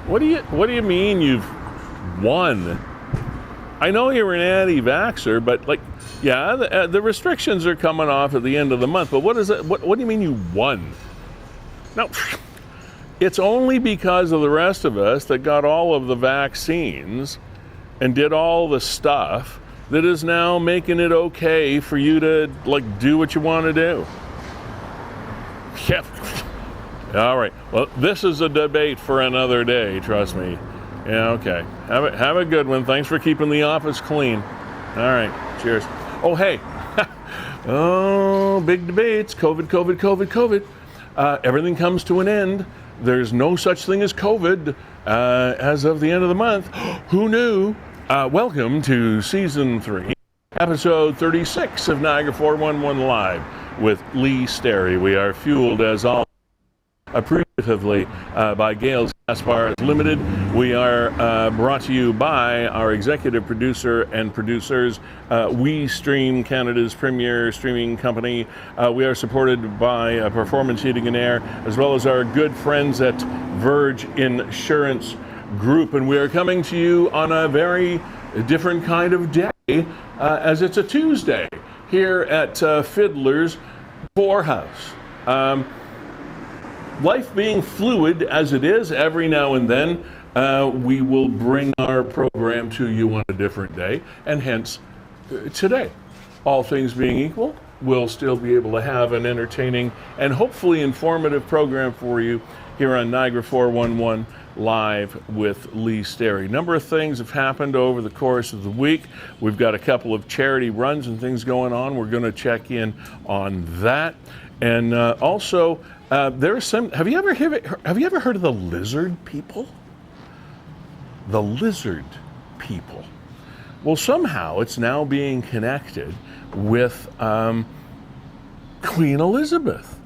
What do you mean you've won? I know you're an anti-vaxxer, but the restrictions are coming off at the end of the month. But what is it? What do you mean you won? No, it's only because of the rest of us that got all of the vaccines and did all the stuff that is now making it okay for you to do what you want to do. Yep. All right. Well, this is a debate for another day. Trust me. Yeah. Okay. Have a good one. Thanks for keeping the office clean. All right. Cheers. Oh, hey. Oh, big debates. COVID. Everything comes to an end. There's no such thing as COVID as of the end of the month. Who knew? Welcome to Season 3, Episode 36 of Niagara 411 Live with Sterry. We are fueled, as always, appreciatively by Gales Gas Bars Limited. We are brought to you by our executive producer and producers, WeeStreem, Canada's premier streaming company. We are supported by Performance Heating and Air, as well as our good friends at Verge Insurance Group. And we are coming to you on a very different kind of day, as it's a Tuesday here at Fiddler's Poorhouse. Life being fluid as it is, every now and then we will bring our program to you on a different day, and hence today, all things being equal, we'll still be able to have an entertaining and hopefully informative program for you here on Niagara 411 Live with Sterry. A number of things have happened over the course of the week. We've got a couple of charity runs and things going on. We're going to check in on that. And also, there's some. Have you ever heard of the lizard people? The lizard people. Well, somehow it's now being connected with Queen Elizabeth.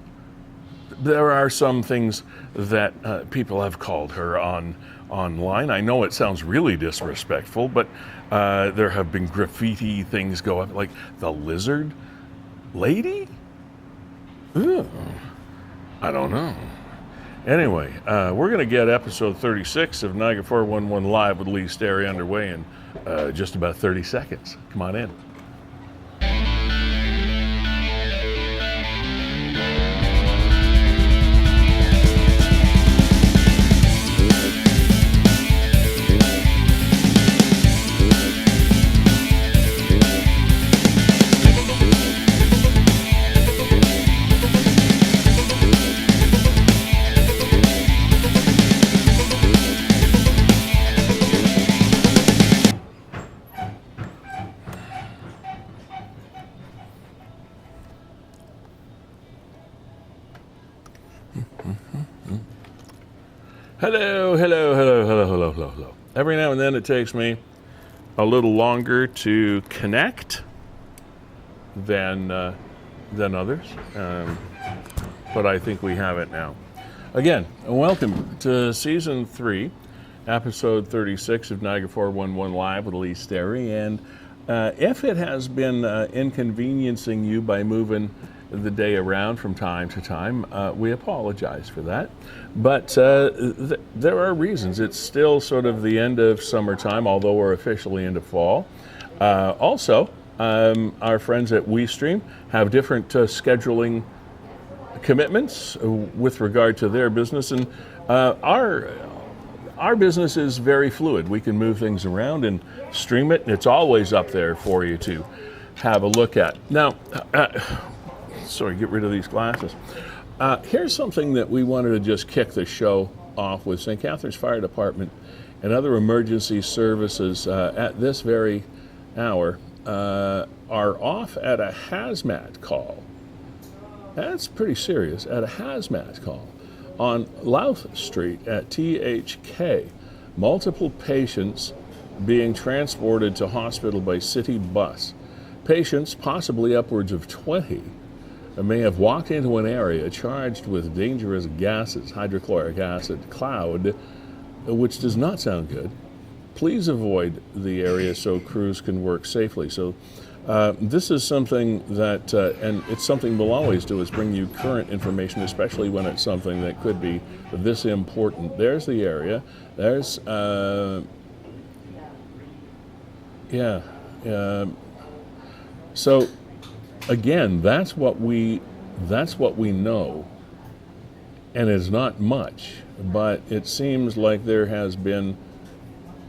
There are some things that people have called her online. I know it sounds really disrespectful, but there have been graffiti things go up, like the lizard lady? Ooh, I don't know. Anyway, we're going to get episode 36 of Niagara 411 Live with Sterry underway in just about 30 seconds. Come on in. Hello. Every now and then it takes me a little longer to connect than others, but I think we have it now. Again, welcome to Season 3, Episode 36 of Niagara 411 Live with Sterry. And if it has been inconveniencing you by moving the day around from time to time, we apologize for that. But there are reasons. It's still sort of the end of summertime, although we're officially into fall. Also, our friends at WeeStreem have different scheduling commitments with regard to their business, and our business is very fluid. We can move things around and stream it. It's always up there for you to have a look at. Now, sorry, get rid of these glasses. Here's something that we wanted to just kick the show off with. St. Catharines Fire Department and other emergency services at this very hour are off at a hazmat call. That's pretty serious, at a hazmat call on Louth Street at THK. Multiple patients being transported to hospital by city bus. Patients, possibly upwards of 20, may have walked into an area charged with dangerous gases, hydrochloric acid cloud, which does not sound good. Please avoid the area so crews can work safely. So This is something that, and it's something we'll always do, is bring you current information, especially when it's something that could be this important. There's the area. There's, so again, that's what we know, and it's not much, but it seems like there has been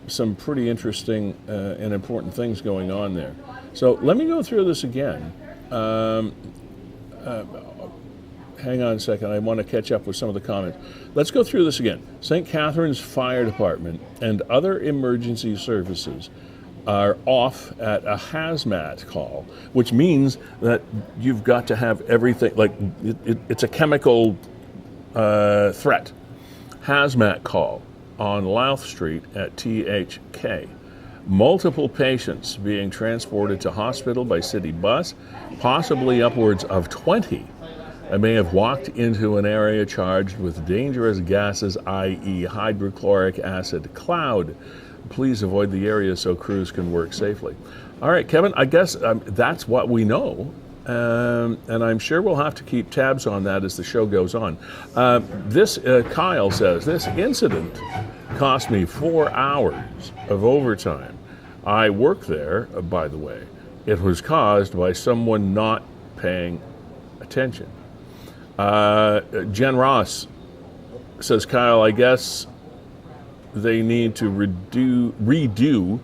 some pretty interesting and important things going on there. So let me go through this again. Hang on a second, I want to catch up with some of the comments. Let's go through this again. St. Catharines Fire Department and other emergency services are off at a hazmat call, which means that you've got to have everything, like it's a chemical threat. Hazmat call on Louth Street at THK. Multiple patients being transported to hospital by city bus, possibly upwards of 20. May have walked into an area charged with dangerous gases, i.e. hydrochloric acid cloud. Please avoid the area so crews can work safely. All right, Kevin, I guess that's what we know. And I'm sure we'll have to keep tabs on that as the show goes on. Kyle says, this incident cost me 4 hours of overtime. I work there, by the way. It was caused by someone not paying attention. Jen Ross says, Kyle, I guess they need to redo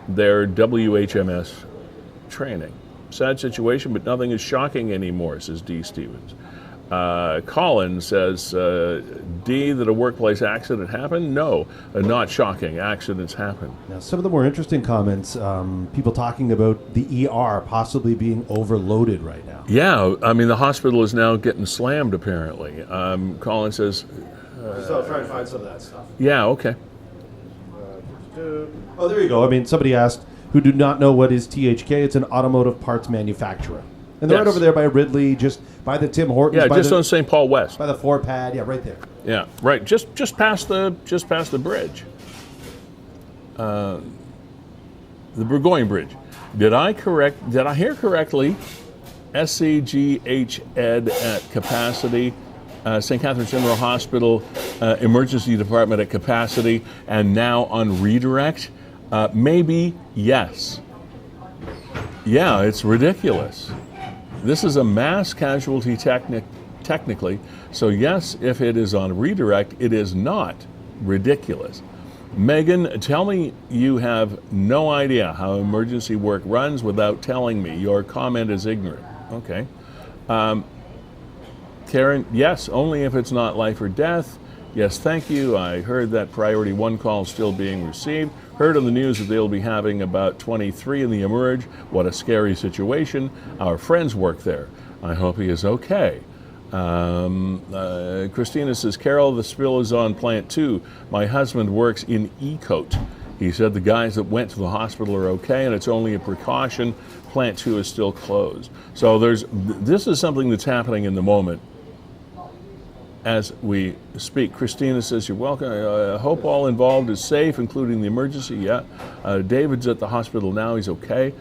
their WHMS training. Sad situation, but nothing is shocking anymore, says D. Stevens. Colin says, D, that a workplace accident happened? No, not shocking. Accidents happen. Now, some of the more interesting comments, people talking about the ER possibly being overloaded right now. Yeah, I mean, the hospital is now getting slammed, apparently. Colin says... so I'll try and find some of that stuff. Yeah, okay. Oh, there you go. I mean, somebody asked, who do not know what is THK. It's an automotive parts manufacturer. And they're right over there by Ridley, just by the Tim Hortons. Yeah, just on St. Paul West. By the Ford pad, yeah, right there. Yeah, right, just past the bridge. The Burgoyne Bridge. Did I hear correctly? SCGH Ed at capacity, St. Catharines General Hospital Emergency Department at capacity, and now on redirect? Maybe, yes. Yeah, it's ridiculous. This is a mass casualty technically, so yes, if it is on redirect, it is not ridiculous. Megan, tell me you have no idea how emergency work runs without telling me. Your comment is ignorant. Okay. Karen, yes, only if it's not life or death. Yes, thank you. I heard that priority 1 call is still being received. Heard on the news that they'll be having about 23 in the emerge. What a scary situation. Our friends work there. I hope he is okay. Christina says, Carol, the spill is on plant 2. My husband works in E-Coat. He said the guys that went to the hospital are okay and it's only a precaution. Plant 2 is still closed. So this is something that's happening in the moment as we speak. Christina says, you're welcome. I hope all involved is safe, including the emergency. Yeah. David's at the hospital now. He's okay.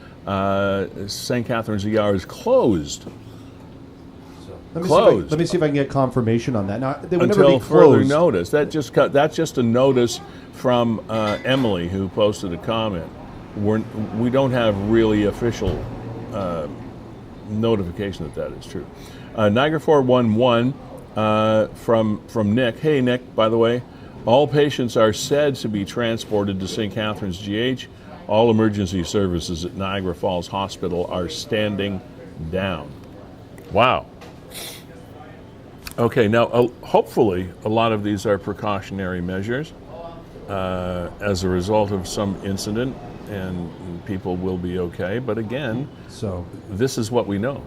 St. Catharines ER is closed. Let me see if I can get confirmation on that. Now, they would until never be further closed. notice. That's just a notice from Emily, who posted a comment. We don't have really official notification that is true. Niagara 411 from Nick. Hey Nick, by the way, all patients are said to be transported to St. Catharines GH. All emergency services at Niagara Falls Hospital are standing down. Wow. Okay, now hopefully a lot of these are precautionary measures as a result of some incident, and people will be okay. But again, so this is what we know.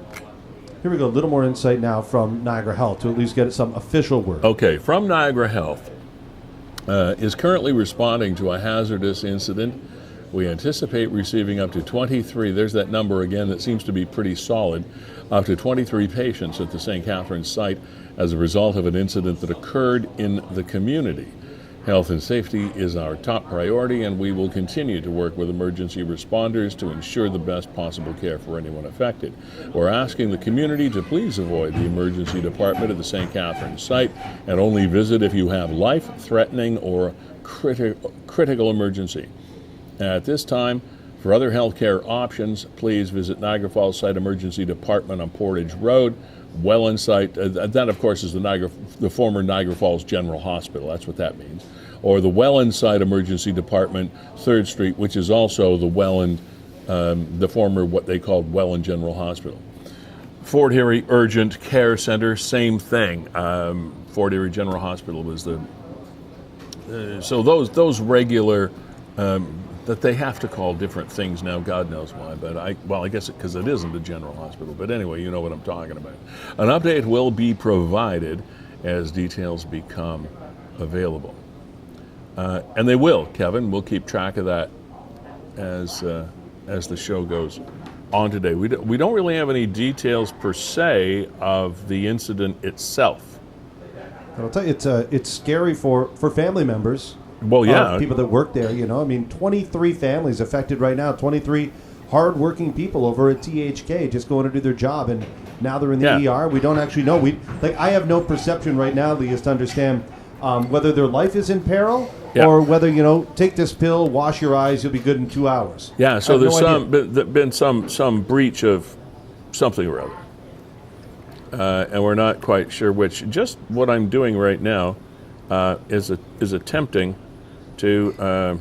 Here we go, a little more insight now from Niagara Health to at least get some official word. Okay, from Niagara Health is currently responding to a hazardous incident. We anticipate receiving up to 23, there's that number again that seems to be pretty solid, up to 23 patients at the St. Catharines site as a result of an incident that occurred in the community. Health and safety is our top priority, and we will continue to work with emergency responders to ensure the best possible care for anyone affected. We're asking the community to please avoid the emergency department at the St. Catharines site and only visit if you have life-threatening or critical emergency. At this time, for other healthcare options, please visit Niagara Falls Site Emergency Department on Portage Road. Welland Site, that of course is the former Niagara Falls General Hospital, that's what that means. Or the Welland Site Emergency Department, 3rd Street, which is also the Welland, the former what they called Welland General Hospital. Fort Erie Urgent Care Center, same thing. Fort Erie General Hospital was the, so those regular, that they have to call different things now, God knows why, but I guess because it isn't a general hospital, but anyway, you know what I'm talking about. An update will be provided as details become available. And they will, Kevin, we'll keep track of that as the show goes on today. We don't really have any details per se of the incident itself. I'll tell you, it's scary for family members. Well, yeah. People that work there, you know. I mean, 23 families affected right now, 23 hard-working people over at THK just going to do their job, and now they're in the ER. We don't actually know. I have no perception right now, Leas, to understand whether their life is in peril or whether, take this pill, wash your eyes, you'll be good in 2 hours. Yeah, so there's been some breach of something or other. And we're not quite sure which. Just what I'm doing right now is attempting to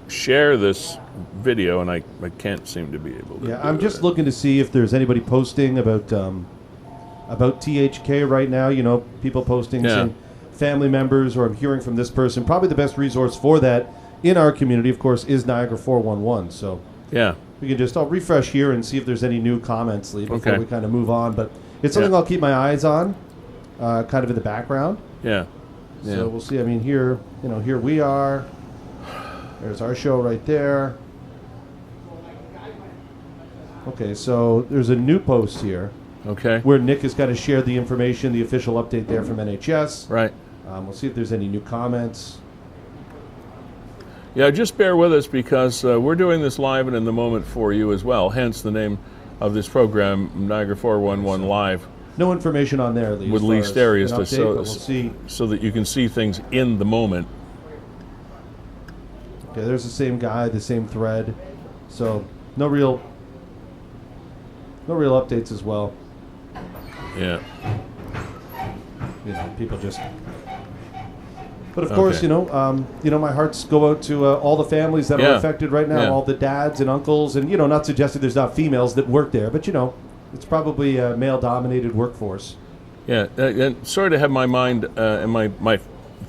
share this video, and I can't seem to be able to. Yeah, I'm just looking to see if there's anybody posting about THK right now. People posting saying family members, or I'm hearing from this person. Probably the best resource for that in our community, of course, is Niagara 411. So we can I'll refresh here and see if there's any new comments, Lee, before we kind of move on. But it's something I'll keep my eyes on, kind of in the background. Yeah. So we'll see. I mean, here we are. There's our show right there. Okay, so there's a new post here. Okay. Where Nick has got to share the information, the official update there from NHS. Right. We'll see if there's any new comments. Yeah, just bear with us because we're doing this live and in the moment for you as well. Hence the name of this program, Niagara 411 Live. No information on there, Lee. With Lee Sterry, so that you can see things in the moment. Okay, there's the same guy, the same thread. So no real updates as well. Yeah. People just. But of course, my hearts go out to all the families that are affected right now, all the dads and uncles, and not suggesting there's not females that work there, but it's probably a male-dominated workforce. Yeah, and sorry to have my mind and my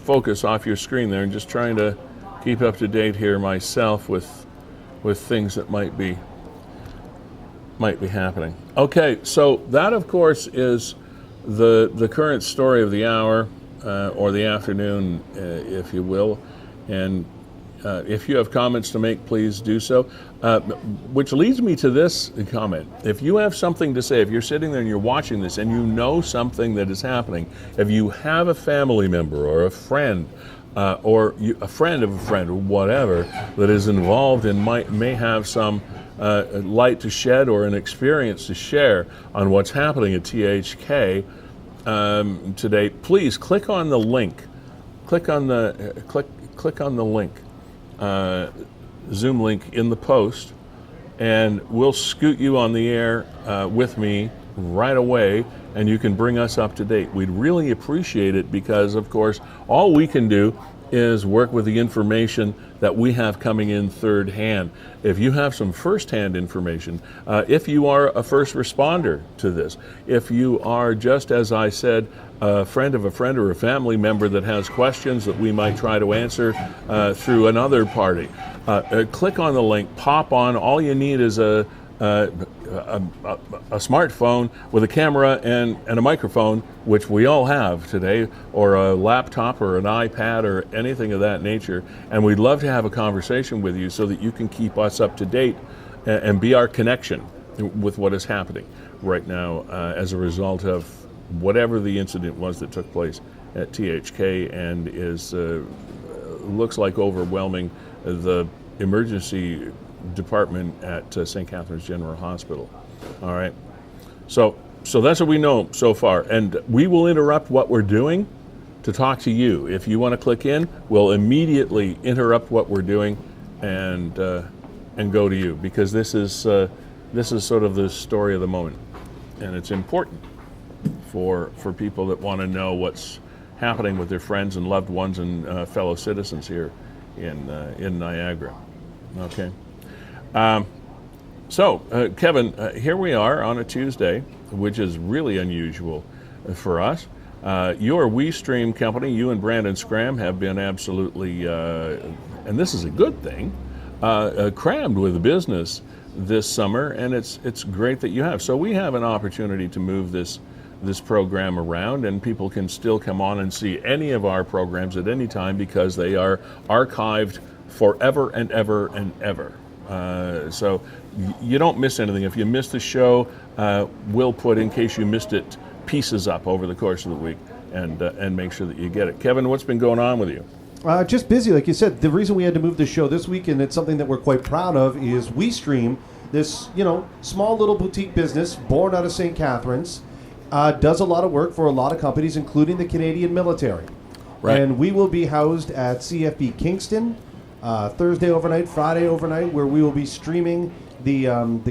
focus off your screen there, and just trying to keep up to date here myself with things that might be happening. Okay, so that of course is the current story of the hour or the afternoon, if you will, and if you have comments to make, please do so. Which leads me to this comment. If you have something to say, if you're sitting there and you're watching this and you know something that is happening, if you have a family member or a friend or a friend of a friend or whatever that is involved and may have some light to shed or an experience to share on what's happening at THK today, please click on the link. Click on the link. Zoom link in the post, and we'll scoot you on the air with me right away, and you can bring us up to date. We'd really appreciate it because, of course, all we can do is work with the information that we have coming in third hand. If you have some first-hand information, if you are a first responder to this, if you are, just as I said, a friend of a friend or a family member that has questions that we might try to answer through another party, click on the link, pop on. All you need is a smartphone with a camera and a microphone, which we all have today, or a laptop or an iPad or anything of that nature. And we'd love to have a conversation with you so that you can keep us up to date and be our connection with what is happening right now as a result of whatever the incident was that took place at THK and is looks like overwhelming the emergency department at St. Catharines General Hospital. All right. So that's what we know so far. And we will interrupt what we're doing to talk to you. If you want to click in, we'll immediately interrupt what we're doing and go to you, because this is sort of the story of the moment. And it's important for people that want to know what's happening with their friends and loved ones and fellow citizens here in Niagara. Okay. So, Kevin, here we are on a Tuesday, which is really unusual for us. Your WeeStream company, you and Brandon Scram, have been absolutely, and this is a good thing, crammed with business this summer, and it's great that you have. So we have an opportunity to move this program around, and people can still come on and see any of our programs at any time because they are archived forever and ever and ever. So you don't miss anything. If you miss the show, we'll put, in case you missed it, pieces up over the course of the week and make sure that you get it. Kevin, what's been going on with you? Just busy, like you said. The reason we had to move the show this week, and it's something that we're quite proud of, is WeeStream, this small little boutique business born out of St. Catharines, does a lot of work for a lot of companies, including the Canadian military. Right. And we will be housed at CFB Kingston Thursday overnight, Friday overnight, where we will be streaming the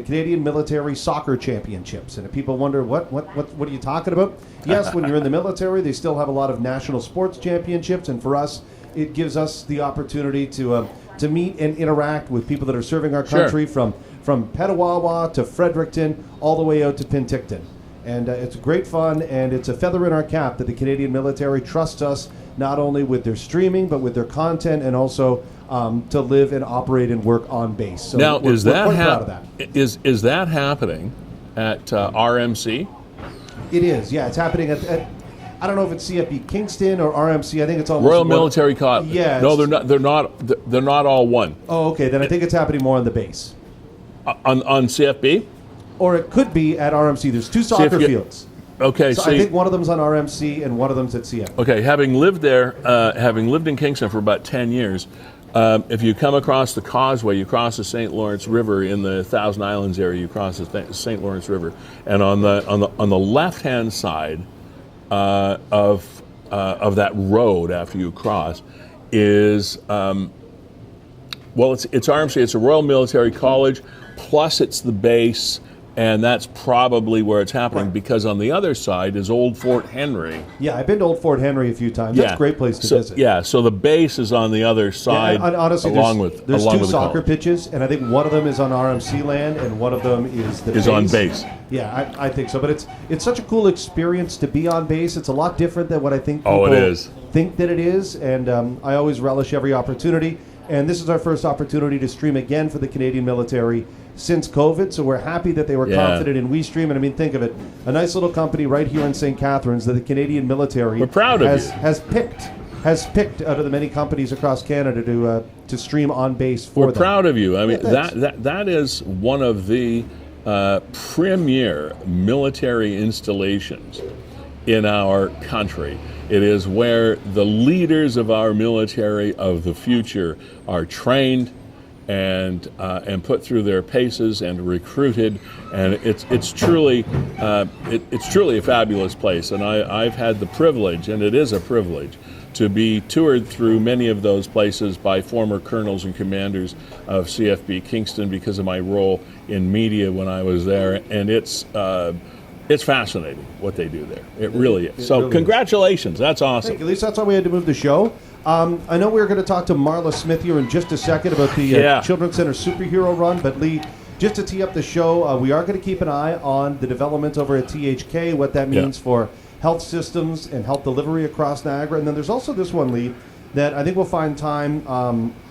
Canadian Military Soccer Championships. And if people wonder, what are you talking about? Yes, when you're in the military, they still have a lot of national sports championships, and for us, it gives us the opportunity to meet and interact with people that are serving our country, from Petawawa to Fredericton, all the way out to Penticton. And it's great fun, and it's a feather in our cap that the Canadian military trusts us not only with their streaming, but with their content, and also to live and operate and work on base. So now, we're quite proud of that. Is that happening at RMC? It is, yeah. It's happening at I don't know if it's CFB Kingston or RMC. I think it's almost Royal Military College. Yeah. No, they're not all one. Oh, okay. Then I think it's happening more on the base. On CFB? Or it could be at RMC. There's two soccer fields. Okay, so I think one of them's on RMC and one of them's at CF. Okay, having lived there, having lived in Kingston for about 10 years, if you come across the causeway, you cross the St. Lawrence River in the Thousand Islands area. You cross the St. Lawrence River, and on the left-hand side of that road after you cross is it's RMC. It's a Royal Military College, plus it's the base. And that's probably where it's happening, because on the other side is Old Fort Henry. Yeah, I've been to Old Fort Henry a few times. That's a great place to visit. Yeah, so the base is on the other side. Yeah, honestly, there's two soccer college pitches, and I think one of them is on RMC land, and one of them is the base. On base. Yeah, I think so. But it's such a cool experience to be on base. It's a lot different than what I think people think that it is, and I always relish every opportunity. And this is our first opportunity to stream again for the Canadian military since COVID, so we're happy that they were confident in WeeStream. And I mean, think of it, a nice little company right here in St. Catharines that the Canadian military has picked out of the many companies across Canada to stream on base for them. We're proud of you. I mean, that is one of the premier military installations in our country. It is where the leaders of our military of the future are trained and put through their paces and recruited, and it's truly a fabulous place. And I've had the privilege, and it is a privilege, to be toured through many of those places by former colonels and commanders of CFB Kingston because of my role in media when I was there, and it's fascinating what they do there. It really is. So congratulations. That's awesome. Thank you. At least that's why we had to move the show. I know we were going to talk to Marla Smith here in just a second about the Children's Center superhero run, but Lee, just to tee up the show, we are going to keep an eye on the development over at THK, what that means for health systems and health delivery across Niagara. And then there's also this one, Lee, that I think we'll find time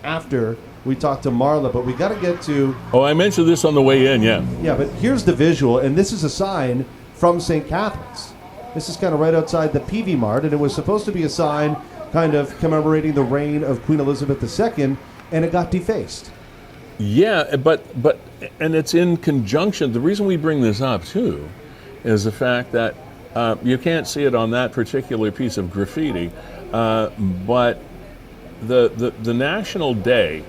after we talk to Marla, but we got to get to... Oh, I mentioned this on the way in, yeah. Yeah, but here's the visual, and this is a sign from St. Catharines. This is kind of right outside the PV Mart, and it was supposed to be a sign kind of commemorating the reign of Queen Elizabeth II, and it got defaced. Yeah, but it's in conjunction. The reason we bring this up, too, is the fact that You can't see it on that particular piece of graffiti, but the National Day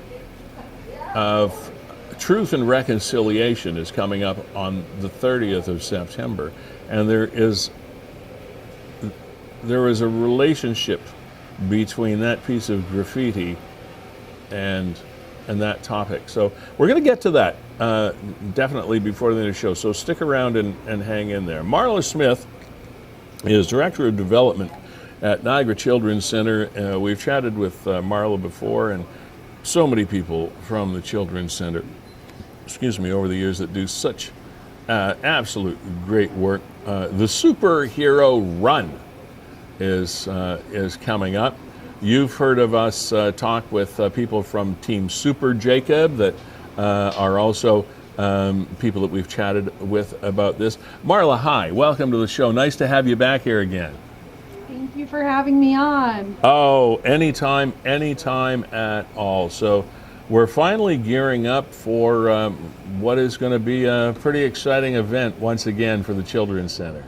of Truth and Reconciliation is coming up on the 30th of September, and there is a relationship between that piece of graffiti and that topic. So we're going to get to that definitely before the end of the show. So stick around and hang in there. Marla Smith is Director of Development at Niagara Children's Center. We've chatted with Marla before, and so many people from the Children's Center, over the years that do such absolute great work. The Superhero Run is coming up. You've heard of us talk with people from Team Super Jacob that are also people that we've chatted with about this. Marla, hi. Welcome to the show. Nice to have you back here again. Thank you for having me on. Oh, anytime at all. So we're finally gearing up for what is going to be a pretty exciting event once again for the Children's Center.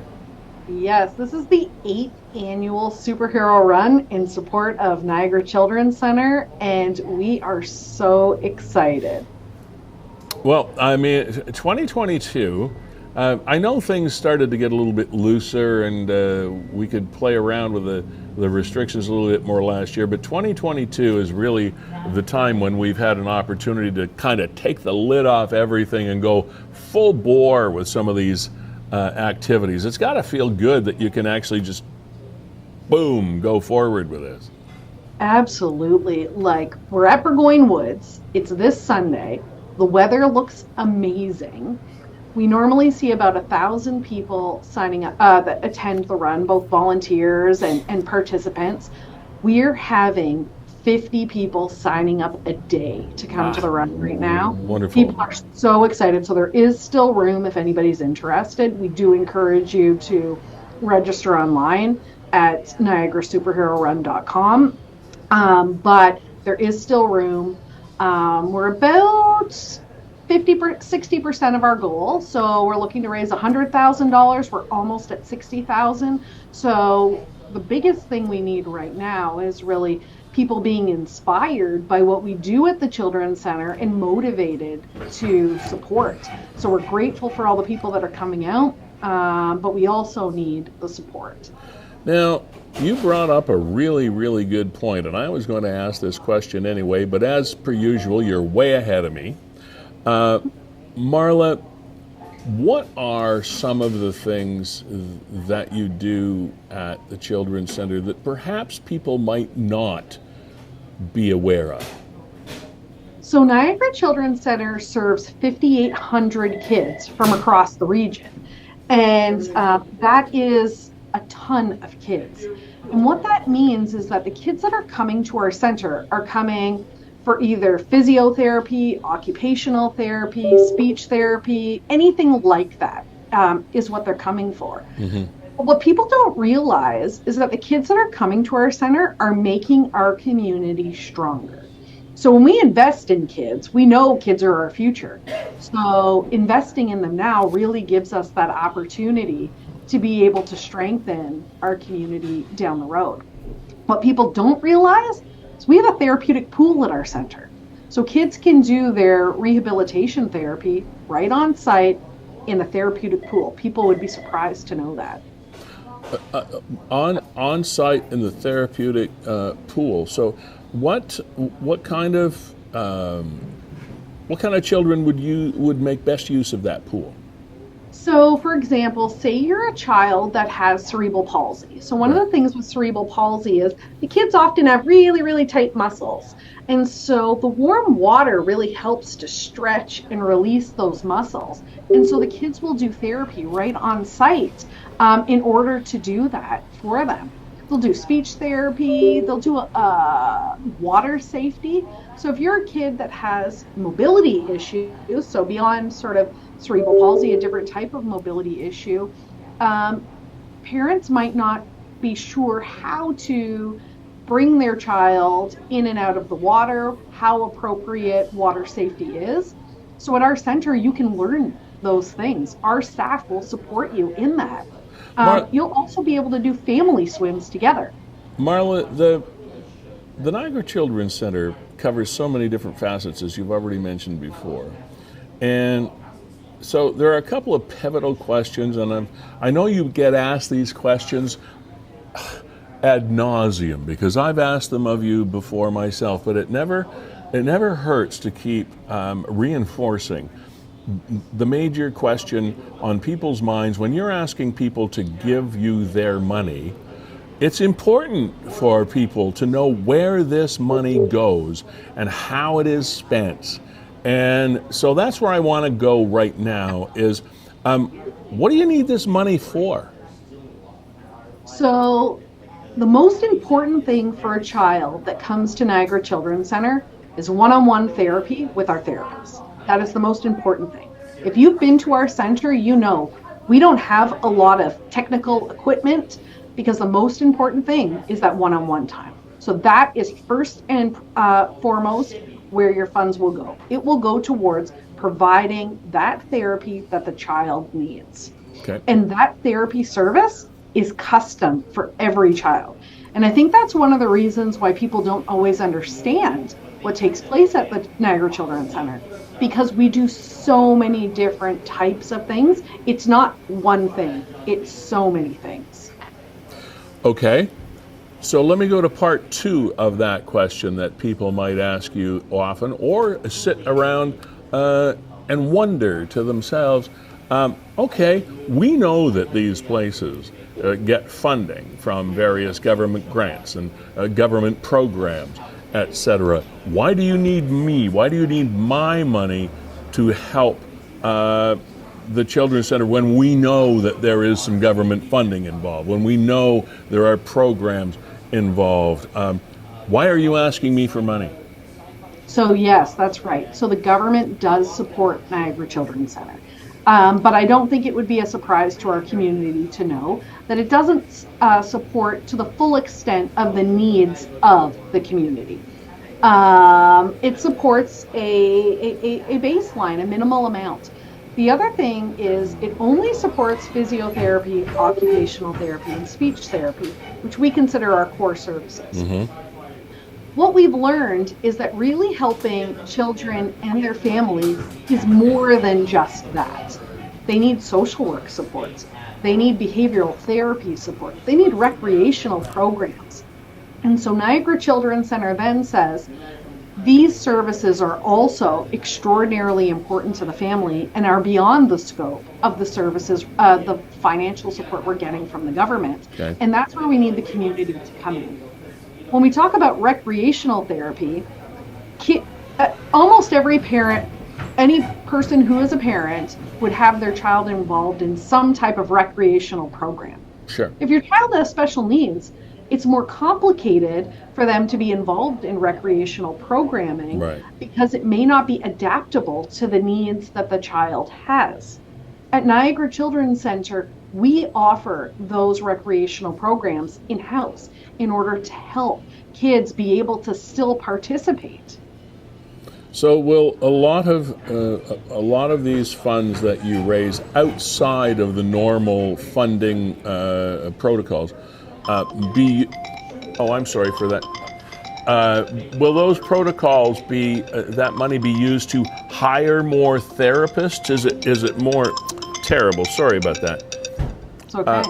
Yes, this is the 8th annual Superhero Run in support of Niagara Children's Center, and we are so excited. Well, I mean, 2022, I know things started to get a little bit looser, and we could play around with the restrictions a little bit more last year, but 2022 is really the time when we've had an opportunity to kind of take the lid off everything and go full bore with some of these activities. It's got to feel good that you can actually just, boom, go forward with this. Absolutely. Like, we're at Burgoyne Woods. It's this Sunday. The weather looks amazing. We normally see about 1,000 people signing up that attend the run, both volunteers and participants. We're having 50 people signing up a day to come to the run right now. Wonderful. People are so excited. So there is still room if anybody's interested. We do encourage you to register online at niagarasuperherorun.com. But there is still room. We're about 60% of our goal. So we're looking to raise $100,000. We're almost at $60,000. So the biggest thing we need right now is really people being inspired by what we do at the Children's Center and motivated to support. So we're grateful for all the people that are coming out, but we also need the support. Now, you brought up a really, really good point, and I was going to ask this question anyway, but as per usual, you're way ahead of me. Marla, what are some of the things that you do at the Children's Center that perhaps people might not be aware of? So Niagara Children's Center serves 5,800 kids from across the region, and that is a ton of kids. And what that means is that the kids that are coming to our center are coming for either physiotherapy, occupational therapy, speech therapy, anything like that is what they're coming for. Mm-hmm. But what people don't realize is that the kids that are coming to our center are making our community stronger. So when we invest in kids, we know kids are our future. So investing in them now really gives us that opportunity to be able to strengthen our community down the road. What people don't realize is we have a therapeutic pool at our center. So kids can do their rehabilitation therapy right on site in the therapeutic pool. People would be surprised to know that. On site in the therapeutic pool. So what kind of children would make best use of that pool? So, for example, say you're a child that has cerebral palsy. So one of the things with cerebral palsy is the kids often have really, really tight muscles. And so the warm water really helps to stretch and release those muscles. And so the kids will do therapy right on site in order to do that for them. They'll do speech therapy, they'll do water safety. So if you're a kid that has mobility issues, so beyond sort of cerebral palsy, a different type of mobility issue, parents might not be sure how to bring their child in and out of the water, how appropriate water safety is. So at our center, you can learn those things. Our staff will support you in that. You'll also be able to do family swims together. Marla, the Niagara Children's Center covers so many different facets, as you've already mentioned before. And so there are a couple of pivotal questions, and I know you get asked these questions ad nauseum, because I've asked them of you before myself, but it never hurts to keep reinforcing the major question on people's minds. When you're asking people to give you their money, it's important for people to know where this money goes and how it is spent. And so that's where I want to go right now is, what do you need this money for? So the most important thing for a child that comes to Niagara Children's Center is one-on-one therapy with our therapists. That is the most important thing. If you've been to our center, you know we don't have a lot of technical equipment, because the most important thing is that one-on-one time. So that is first and foremost where your funds will go. It will go towards providing that therapy that the child needs. Okay. And that therapy service is custom for every child. And I think that's one of the reasons why people don't always understand what takes place at the Niagara Children's Center, because we do so many different types of things. It's not one thing, it's so many things. Okay, so let me go to part two of that question that people might ask you often, or sit around and wonder to themselves, okay, we know that these places get funding from various government grants and government programs, etc. Why do you need me? Why do you need my money to help the Children's Center when we know that there is some government funding involved, when we know there are programs involved? Why are you asking me for money? So yes, that's right. So the government does support Niagara Children's Center. But I don't think it would be a surprise to our community to know that it doesn't support to the full extent of the needs of the community. It supports a baseline, a minimal amount. The other thing is it only supports physiotherapy, occupational therapy, and speech therapy, which we consider our core services. Mm-hmm. What we've learned is that really helping children and their families is more than just that. They need social work supports. They need behavioral therapy support. They need recreational programs. And so Niagara Children's Center then says, these services are also extraordinarily important to the family and are beyond the scope of the services, the financial support we're getting from the government. Okay. And that's where we need the community to come in. When we talk about recreational therapy, almost every parent, any person who is a parent, would have their child involved in some type of recreational program. Sure. If your child has special needs, it's more complicated for them to be involved in recreational programming, right, because it may not be adaptable to the needs that the child has. At Niagara Children's Center, we offer those recreational programs in-house in order to help kids be able to still participate. So will a lot of these funds that you raise outside of the normal funding protocols be? Oh, I'm sorry for that. Will those protocols be that money be used to hire more therapists? Is it more terrible? Sorry about that. It's okay.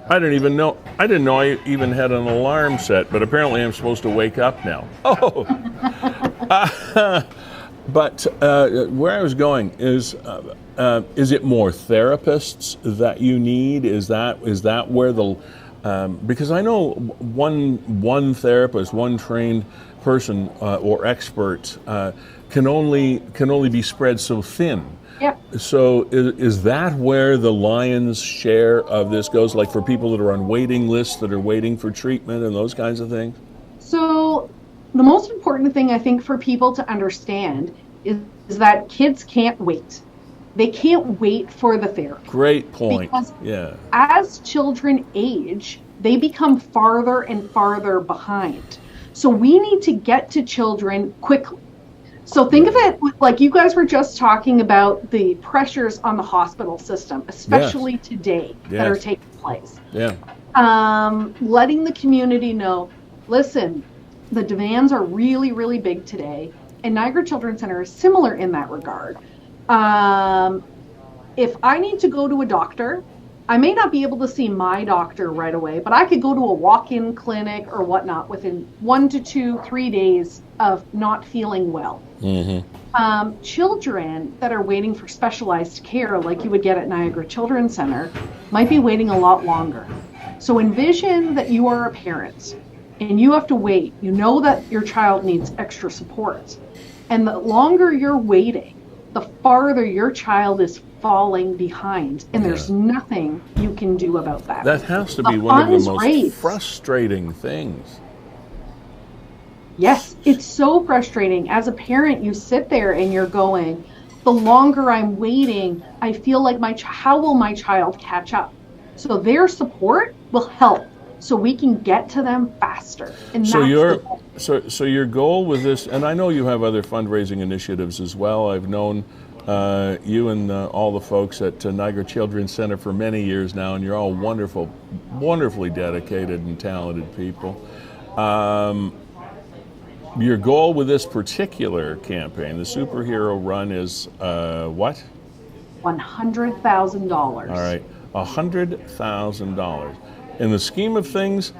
I didn't know I even had an alarm set, but apparently I'm supposed to wake up now. Oh, but where I was going is it more therapists that you need? Is that where the because I know one therapist, one trained person or expert can only be spread so thin. Yep. So is that where the lion's share of this goes, like for people that are on waiting lists that are waiting for treatment and those kinds of things? So the most important thing I think for people to understand is that kids can't wait. They can't wait for the therapy. Great point. Because yeah, as children age, they become farther and farther behind. So we need to get to children quickly. So think of it like you guys were just talking about the pressures on the hospital system, especially today, that are taking place. Yeah. Letting the community know, listen, the demands are really, really big today. And Niagara Children's Center is similar in that regard. If I need to go to a doctor, I may not be able to see my doctor right away, but I could go to a walk-in clinic or whatnot within 1 to 2, 3 days of not feeling well. Children that are waiting for specialized care, like you would get at Niagara Children's Center, might be waiting a lot longer. So envision that you are a parent and you have to wait. You know that your child needs extra support. And the longer you're waiting, the farther your child is falling behind, and there's nothing you can do about that. That has to be one of the most frustrating things. Yes, it's so frustrating. As a parent, you sit there and you're going, the longer I'm waiting, I feel like how will my child catch up? So their support will help, so we can get to them faster. And so your goal with this, and I know you have other fundraising initiatives as well. I've known you and all the folks at Niagara Children's Center for many years now, and you're all wonderful, wonderfully dedicated and talented people. Your goal with this particular campaign, the superhero run, is what? $100,000. All right, $100,000. In the scheme of things,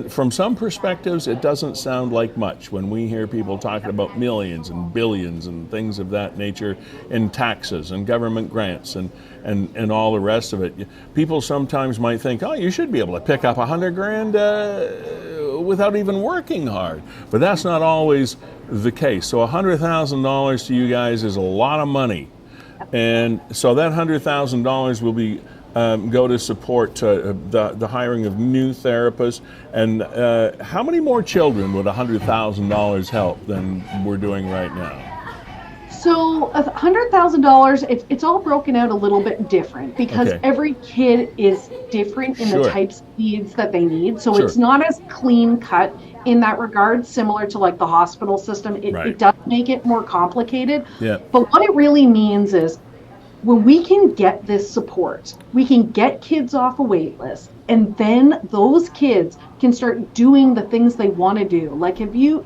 from some perspectives, it doesn't sound like much when we hear people talking about millions and billions and things of that nature in taxes and government grants and all the rest of it. People sometimes might think, oh, you should be able to pick up $100,000 without even working hard. But that's not always the case. So $100,000 to you guys is a lot of money. And so that $100,000 will be go to support the hiring of new therapists. And how many more children would $100,000 help than we're doing right now? So $100,000, it's all broken out a little bit different because every kid is different in the types of needs that they need. So it's not as clean cut in that regard, similar to like the hospital system. It does make it more complicated. Yeah. But what it really means is when we can get this support, we can get kids off a wait list, and then those kids can start doing the things they want to do. Like, Lee, do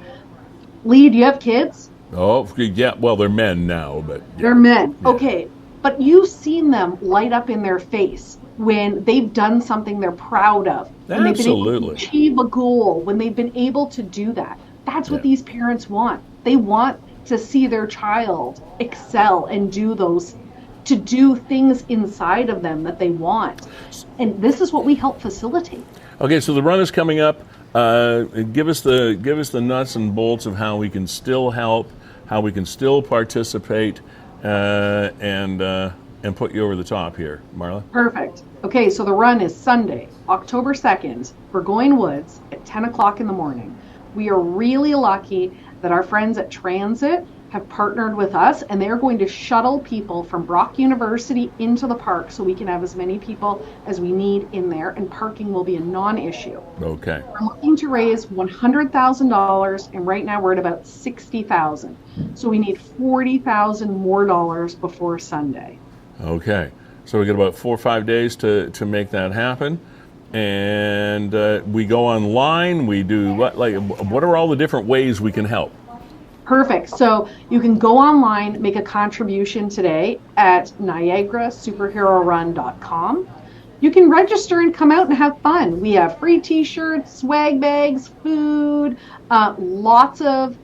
you have kids? Oh, yeah. Well, they're men now, but... Yeah. They're men. Yeah. Okay. But you've seen them light up in their face when they've done something they're proud of. When they've been able to achieve a goal, when they've been able to do that. That's what these parents want. They want to see their child excel and do things inside of them that they want. And this is what we help facilitate. Okay, so the run is coming up. Give us the nuts and bolts of how we can still help, how we can still participate, and put you over the top here, Marla. Perfect. Okay, so the run is Sunday, October 2nd, Burgoyne Woods at 10 o'clock in the morning. We are really lucky that our friends at Transit have partnered with us, and they're going to shuttle people from Brock University into the park so we can have as many people as we need in there, and parking will be a non-issue. Okay. We're looking to raise $100,000, and right now we're at about $60,000. So we need $40,000 more dollars before Sunday. Okay. So we got about 4 or 5 days to make that happen. And we go online, we do what are all the different ways we can help? Perfect. So you can go online, make a contribution today at niagarasuperherorun.com. You can register and come out and have fun. We have free t-shirts, swag bags, food, lots of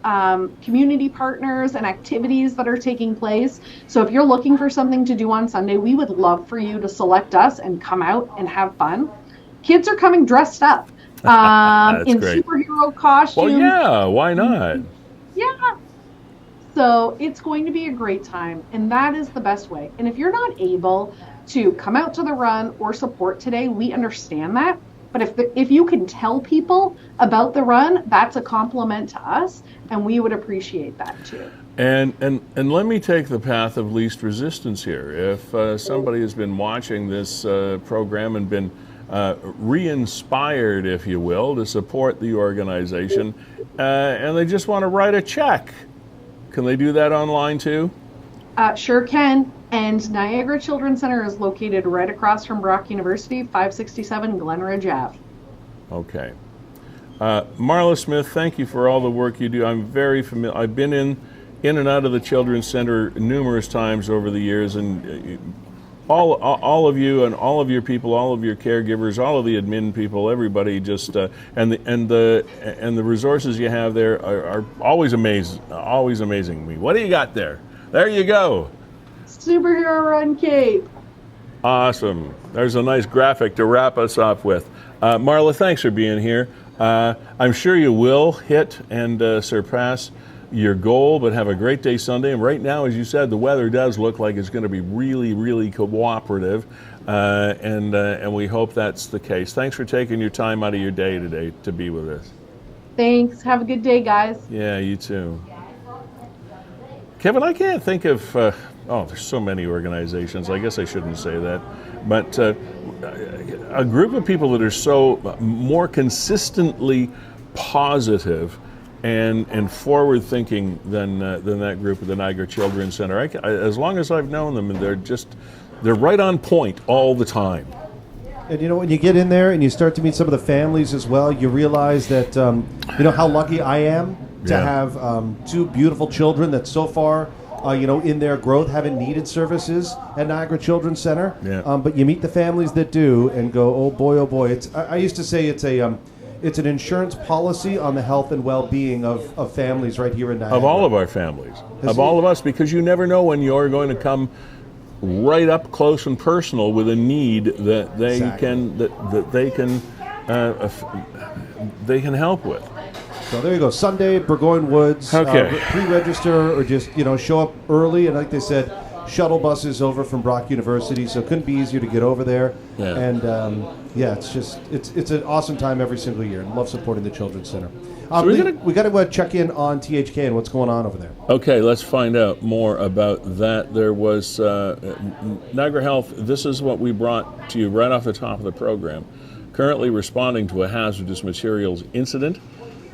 community partners and activities that are taking place. So if you're looking for something to do on Sunday, we would love for you to select us and come out and have fun. Kids are coming dressed up in great. Superhero costumes. Well, yeah, why not? Yeah. So it's going to be a great time, and that is the best way. And if you're not able to come out to the run or support today, we understand that. But if you can tell people about the run, that's a compliment to us, and we would appreciate that too. And let me take the path of least resistance here. If somebody has been watching this program and been re-inspired, if you will, to support the organization, and they just want to write a check, Can they do that online too? Sure can. And Niagara Children's Center is located right across from Brock University, 567 Glenridge Ave. Okay. Marla Smith, thank you for all the work you do. I'm very familiar. I've been in and out of the Children's Center numerous times over the years, and all of you and all of your people, all of your caregivers, all of the admin people, everybody just and the resources you have there are always amazing me. What do you got there? There you go. Superhero Run Cape. Awesome. There's a nice graphic to wrap us up with. Marla, thanks for being here. I'm sure you will hit and surpass your goal, but have a great day Sunday. And right now, as you said, the weather does look like it's going to be really, really cooperative, and we hope that's the case. Thanks for taking your time out of your day today to be with us. Thanks. Have a good day, guys. Yeah, you too. Kevin, I can't think of, there's so many organizations. I guess I shouldn't say that. But a group of people that are so more consistently positive and forward-thinking than that group of the Niagara Children's Center. As long as I've known them, they're right on point all the time. And you know, when you get in there and you start to meet some of the families as well, you realize that, how lucky I am to have two beautiful children that so far, in their growth haven't needed services at Niagara Children's Center. Yeah. But you meet the families that do and go, oh boy. I used to say it's an insurance policy on the health and well-being of families right here in Niagara. Of all of our families, all of us, because you never know when you're going to come right up close and personal with a need that they can help with. So there you go. Sunday, Burgoyne Woods. Okay. Pre-register or just show up early. And like they said, shuttle buses over from Brock University, so it couldn't be easier to get over there. Yeah. And it's an awesome time every single year. And love supporting the Children's Center. So we got to check in on THK and what's going on over there. Okay, let's find out more about that. There was Niagara Health. This is what we brought to you right off the top of the program. Currently responding to a hazardous materials incident.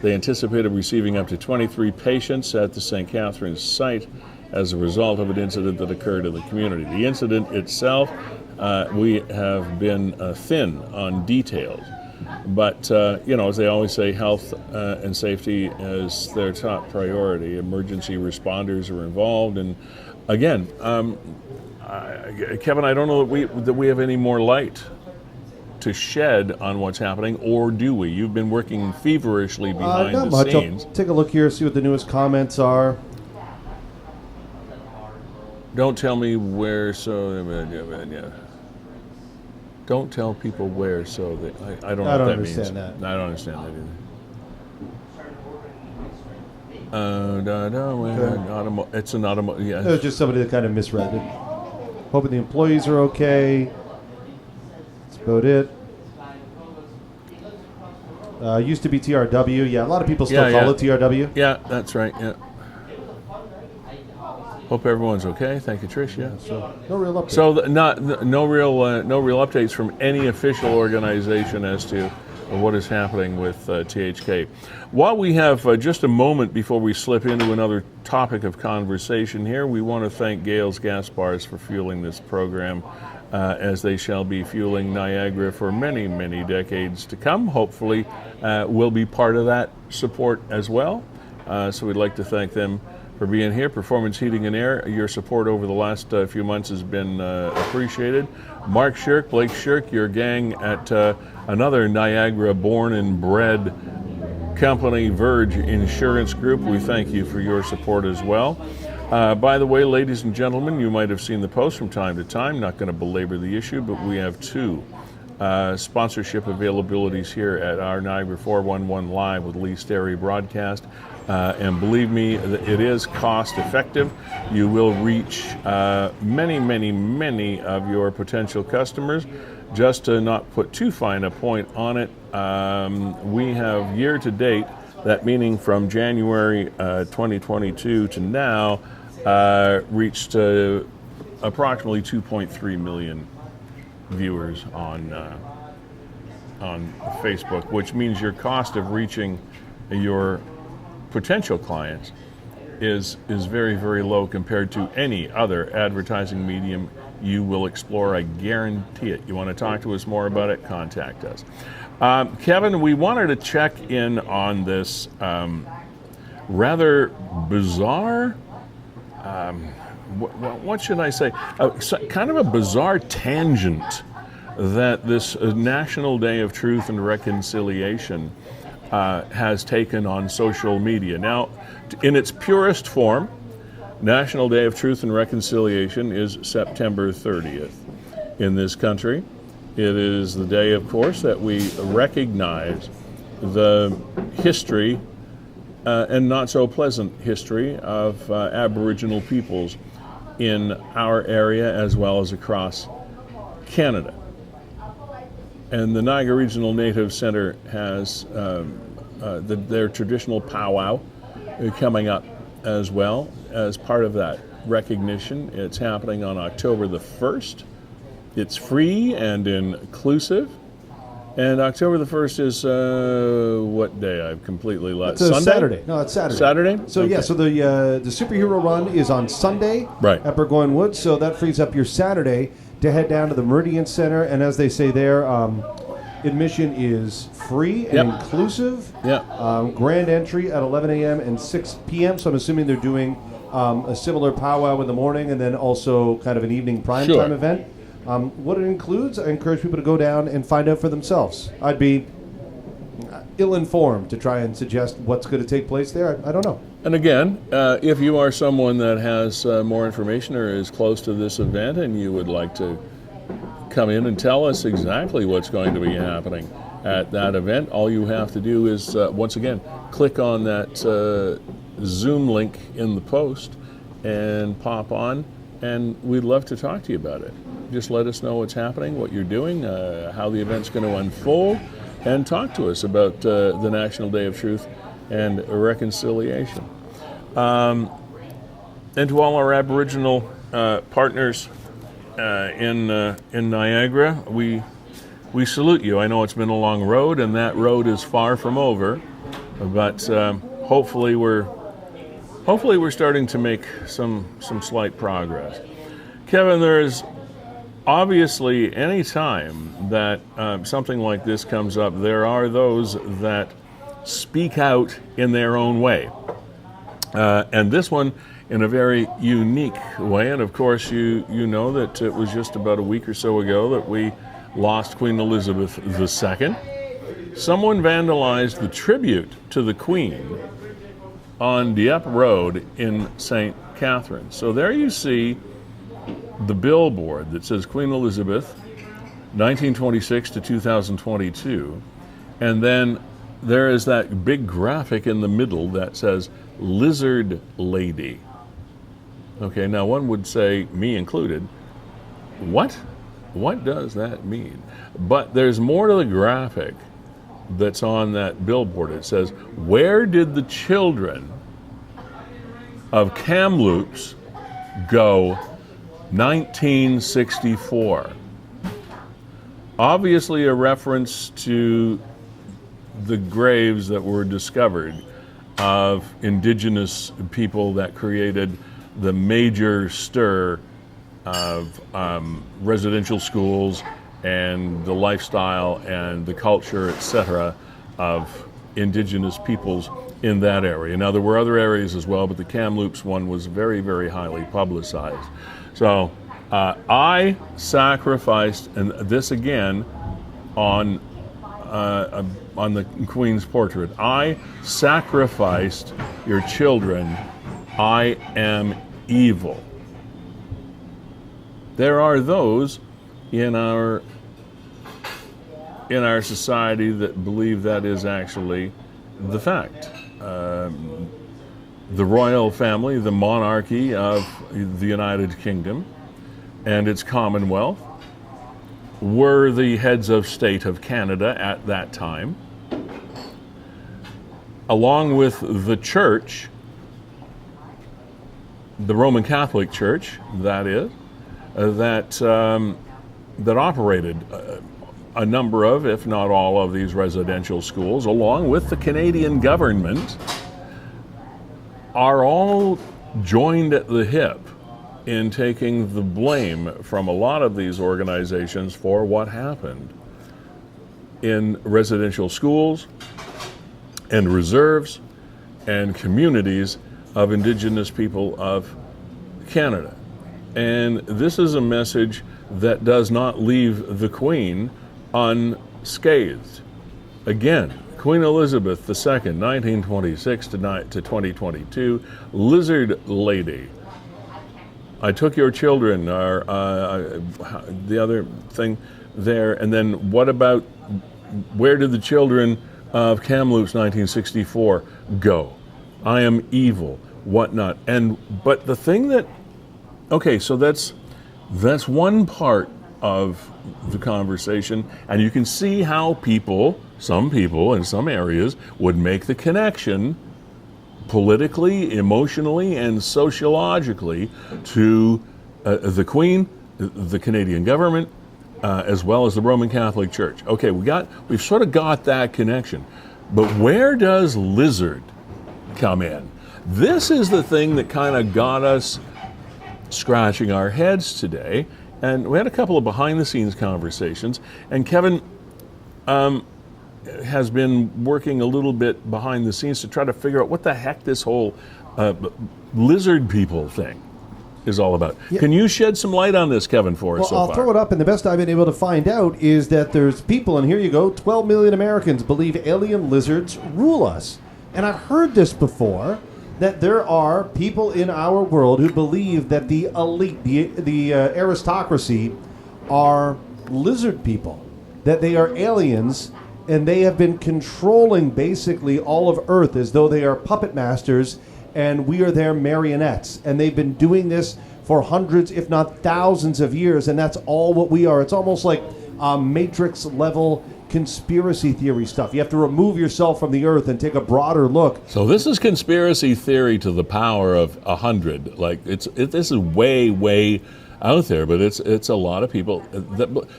They anticipated receiving up to 23 patients at the St. Catharines site as a result of an incident that occurred in the community. The incident itself, we have been thin on details. But, as they always say, health and safety is their top priority. Emergency responders are involved. And again, Kevin, I don't know that we have any more light to shed on what's happening, or do we? You've been working feverishly behind not the much. scenes. I'll take a look here, see what the newest comments are. Don't tell me where, Don't tell people where, so that I don't know what that means. That. I don't understand that either. It's an automotive. Yeah. It was just somebody that kind of misread it. Hoping the employees are okay. That's about it. Used to be TRW. Yeah, a lot of people still call it TRW. Yeah, that's right. Yeah. Hope everyone's okay. Thank you, Trish. Yeah. So no real updates. So no real updates from any official organization as to what is happening with THK. While we have just a moment before we slip into another topic of conversation here, we want to thank Gales Gas Bars for fueling this program, as they shall be fueling Niagara for many, many decades to come. Hopefully, we'll be part of that support as well. So we'd like to thank them for being here. Performance Heating and Air, your support over the last few months has been appreciated. Mark Shirk, Blake Shirk, your gang at another Niagara born and bred company, Verge Insurance Group. We thank you for your support as well. By the way, ladies and gentlemen, you might have seen the post from time to time. Not going to belabor the issue, but we have two sponsorship availabilities here at our Niagara 411 Live with Lee Sterry broadcast. And believe me, it is cost effective. You will reach many, many, many of your potential customers. Just to not put too fine a point on it, we have year to date, that meaning from January 2022 to now, reached approximately 2.3 million viewers on Facebook, which means your cost of reaching your potential clients is very, very low compared to any other advertising medium you will explore. I guarantee it. You want to talk to us more about it, contact us. Kevin, we wanted to check in on this rather bizarre, what should I say, kind of a bizarre tangent that this National Day of Truth and Reconciliation has taken on social media. Now, in its purest form, National Day of Truth and Reconciliation is September 30th in this country. It is the day, of course, that we recognize the history and not so pleasant history of Aboriginal peoples in our area as well as across Canada. And the Niagara Regional Native Centre has their traditional powwow coming up as well as part of that recognition. It's happening on October the 1st. It's free and inclusive. And October the 1st is what day? I've completely lost. It's Sunday? Saturday. No, it's Saturday. Saturday? So Okay. yeah, so the superhero run is on Sunday Right. at Burgoyne Woods. So that frees up your Saturday to head down to the Meridian Center. And as they say there, admission is free and Yep. inclusive. Yeah. Grand entry at 11 a.m. and 6 p.m. So I'm assuming they're doing a similar powwow in the morning and then also kind of an evening primetime Sure. event. What it includes, I encourage people to go down and find out for themselves. I'd be ill-informed to try and suggest what's going to take place there. I don't know. And again, if you are someone that has more information or is close to this event and you would like to come in and tell us exactly what's going to be happening at that event, all you have to do is, once again, click on that Zoom link in the post and pop on, and we'd love to talk to you about it. Just let us know what's happening, what you're doing, how the event's going to unfold, and talk to us about the National Day of Truth and Reconciliation. And to all our Aboriginal partners in Niagara, we salute you. I know it's been a long road, and that road is far from over, but hopefully we're starting to make some slight progress. Kevin, there's obviously any time that something like this comes up, there are those that speak out in their own way. And this one in a very unique way. And of course, you know that it was just about a week or so ago that we lost Queen Elizabeth II. Someone vandalized the tribute to the Queen on Dieppe Road in St. Catharines. So there you see the billboard that says Queen Elizabeth, 1926 to 2022, and then there is that big graphic in the middle that says Lizard Lady. Okay, now one would say, me included, what does that mean? But there's more to the graphic that's on that billboard. It says, where did the children of Kamloops go 1964? Obviously a reference to the graves that were discovered of Indigenous people that created the major stir of residential schools and the lifestyle and the culture, etc., of Indigenous peoples in that area. Now, there were other areas as well, but the Kamloops one was very, very highly publicized. So I sacrificed, and this again on the Queen's portrait, I sacrificed your children. I am evil. There are those in our society that believe that is actually the fact. The royal family, the monarchy of the United Kingdom and its Commonwealth were the heads of state of Canada at that time, along with the church, the Roman Catholic Church, that is, that operated a number of, if not all of these residential schools, along with the Canadian government, are all joined at the hip in taking the blame from a lot of these organizations for what happened in residential schools and reserves and communities of Indigenous people of Canada. And this is a message that does not leave the Queen unscathed. Again, Queen Elizabeth II, 1926 to 2022, Lizard Lady. I took your children, the other thing there, and then what about, where did the children of Kamloops, 1964, go? I am evil, whatnot. But the thing that, okay, so that's one part of the conversation, and you can see how some people in some areas would make the connection politically, emotionally, and sociologically to the Queen, the Canadian government, as well as the Roman Catholic Church. Okay, we've sort of got that connection. But where does lizard come in? This is the thing that kind of got us scratching our heads today. And we had a couple of behind-the-scenes conversations, and Kevin has been working a little bit behind the scenes to try to figure out what the heck this whole lizard people thing is all about. Yeah. Can you shed some light on this, Kevin, for us so far? I'll throw it up, and the best I've been able to find out is that there's people, and here you go, 12 million Americans believe alien lizards rule us. And I've heard this before, that there are people in our world who believe that the elite, the aristocracy, are lizard people, that they are aliens, and they have been controlling basically all of Earth as though they are puppet masters, and we are their marionettes. And they've been doing this for hundreds, if not thousands of years, and that's all what we are. It's almost like Matrix-level conspiracy theory stuff. You have to remove yourself from the Earth and take a broader look. So this is conspiracy theory to the power of 100. Like this is way out there, but it's a lot of people.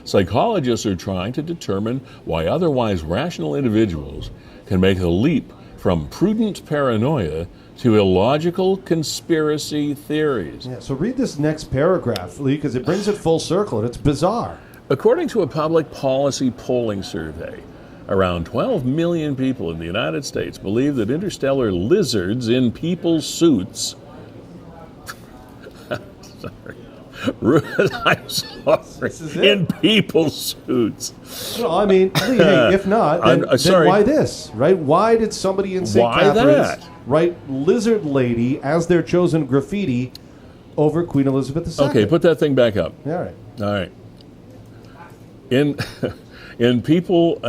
Psychologists are trying to determine why otherwise rational individuals can make a leap from prudent paranoia to illogical conspiracy theories. Yeah, so read this next paragraph, Lee, because it brings it full circle, and it's bizarre. According to a public policy polling survey, around 12 million people in the United States believe that interstellar lizards in people's suits I'm sorry. In people's suits. Well, I mean, hey, if not, then why this, right? Why did somebody in St. Catharines write Lizard Lady as their chosen graffiti over Queen Elizabeth II? Okay, put that thing back up. All right. In people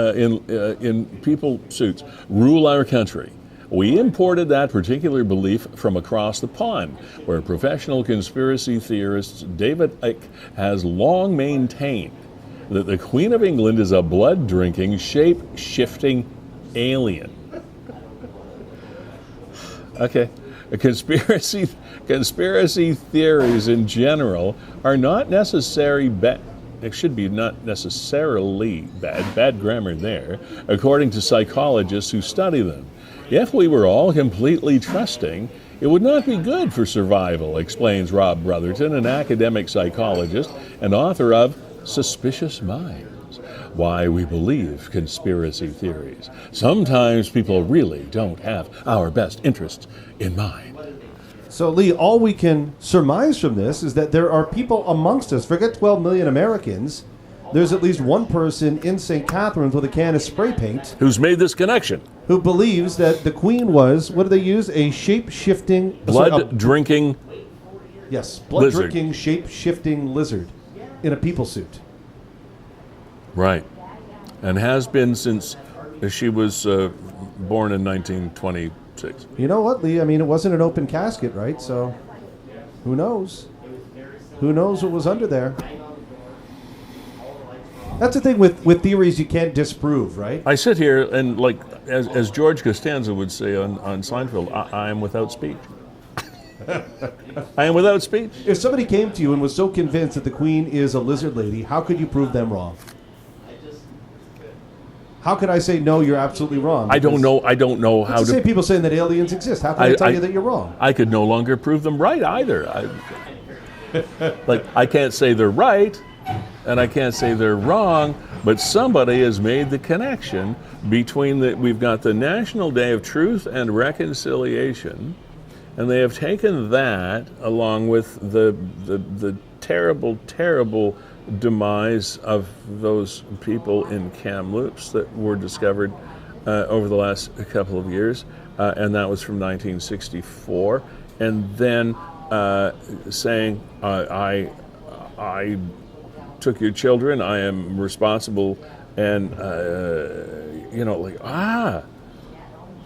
suits rule our country. We imported that particular belief from across the pond, where professional conspiracy theorist David Icke has long maintained that the Queen of England is a blood-drinking, shape-shifting alien. Okay, conspiracy theories in general are not necessarily bad. It should be not necessarily bad grammar there, according to psychologists who study them. If we were all completely trusting, it would not be good for survival, explains Rob Brotherton, an academic psychologist and author of Suspicious Minds: Why We Believe Conspiracy Theories. Sometimes people really don't have our best interests in mind. So, Lee, all we can surmise from this is that there are people amongst us, forget 12 million Americans, there's at least one person in St. Catharines with a can of spray paint who's made this connection, who believes that the Queen was, what do they use? A shape-shifting... blood-drinking... Yes, blood-drinking, shape-shifting lizard in a people suit. Right. And has been since she was born in 1926. You know what, Lee? I mean, it wasn't an open casket, right? So, who knows? Who knows what was under there? That's the thing with theories you can't disprove, right? I sit here and, like, as George Costanza would say on Seinfeld, I am without speech. I am without speech. If somebody came to you and was so convinced that the Queen is a lizard lady, how could you prove them wrong? how could I say no? You're absolutely wrong. I don't know. I don't know how Let's to say people saying that aliens exist. How can I tell you that you're wrong? I could no longer prove them right either. I can't say they're right, and I can't say they're wrong. But somebody has made the connection between we've got the National Day of Truth and Reconciliation, and they have taken that along with the terrible, terrible demise of those people in Kamloops that were discovered over the last couple of years, and that was from 1964, and then saying, I took your children, I am responsible, and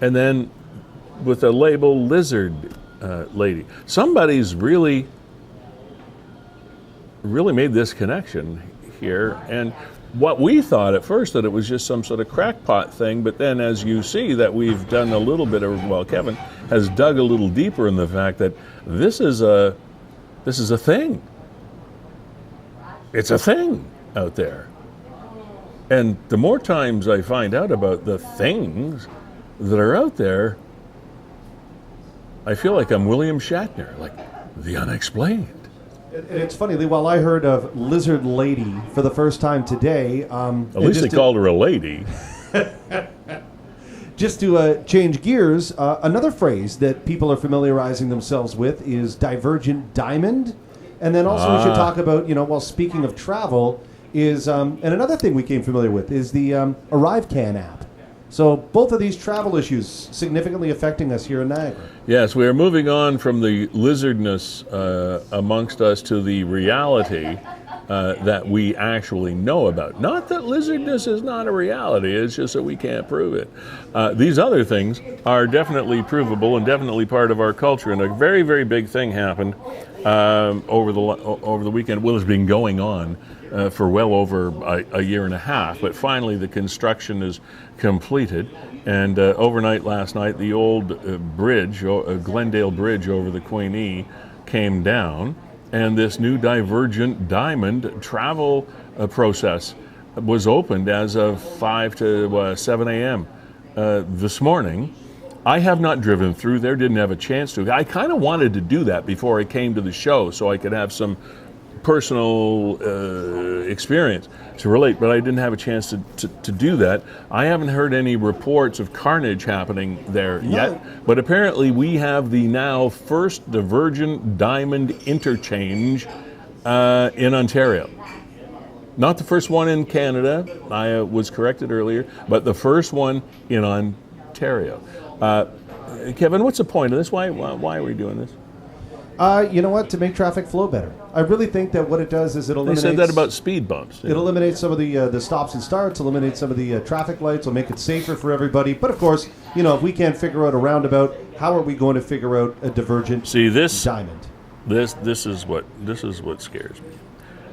and then with a label lizard lady. Somebody's really made this connection here, and what we thought at first that it was just some sort of crackpot thing, but then as you see that we've done a little bit of, well, Kevin has dug a little deeper in the fact that this is a thing. It's a thing out there. And the more times I find out about the things that are out there, I feel like I'm William Shatner, like the unexplained. And it's funny, while I heard of Lizard Lady for the first time today... At least they called her a lady. Just to change gears, another phrase that people are familiarizing themselves with is divergent diamond. And then also we should talk about, while speaking of travel, is, and another thing we came familiar with is the ArriveCan app. So both of these travel issues significantly affecting us here in Niagara. Yes, we are moving on from the lizardness amongst us to the reality that we actually know about. Not that lizardness is not a reality, it's just that we can't prove it. These other things are definitely provable and definitely part of our culture, and a very, very big thing happened over the weekend. Well, it's been going on for well over a year and a half, but finally the construction is completed, and overnight last night the old bridge, Glendale Bridge over the Queenie, came down, and this new divergent diamond travel process was opened as of 5 to 7 a.m. This morning. I have not driven through there, didn't have a chance to. I kind of wanted to do that before I came to the show so I could have some personal experience to relate, but I didn't have a chance to do that. I haven't heard any reports of carnage happening there yet, but apparently we have the now first divergent diamond interchange in Ontario. Not the first one in Canada, I was corrected earlier, but the first one in Ontario. Kevin, what's the point of this? Why are we doing this? You know what? To make traffic flow better. I really think that what it does is it eliminates... They said that about speed bumps. It eliminates some of the stops and starts, eliminates some of the traffic lights, will make it safer for everybody. But of course, if we can't figure out a roundabout, how are we going to figure out a divergent diamond? This is what scares me.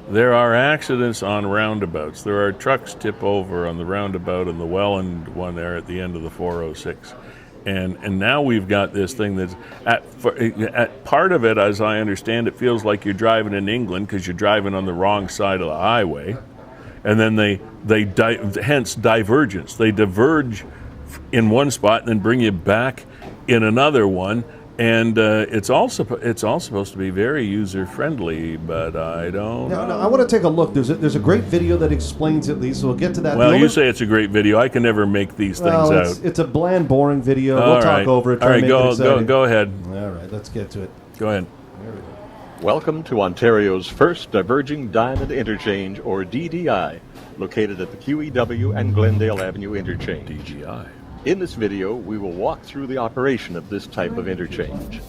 There are accidents on roundabouts. There are trucks tip over on the roundabout and the Welland one there at the end of the 406. And now we've got this thing that's at part of it, as I understand it, feels like you're driving in England because you're driving on the wrong side of the highway, and then hence divergence. They diverge in one spot and then bring you back in another one, and it's all supposed to be very user friendly, but I don't know. No, I want to take a look. There's a great video that explains it, Lee, so we'll get to that. Well, you say it's a great video. I can never make these things out. It's a bland, boring video. We'll talk over it. All right, go ahead. All right, let's get to it. Go ahead. There we go. Welcome to Ontario's first Diverging Diamond Interchange, or DDI, located at the QEW and Glendale Avenue Interchange. DGI. In this video, we will walk through the operation of this type of interchange.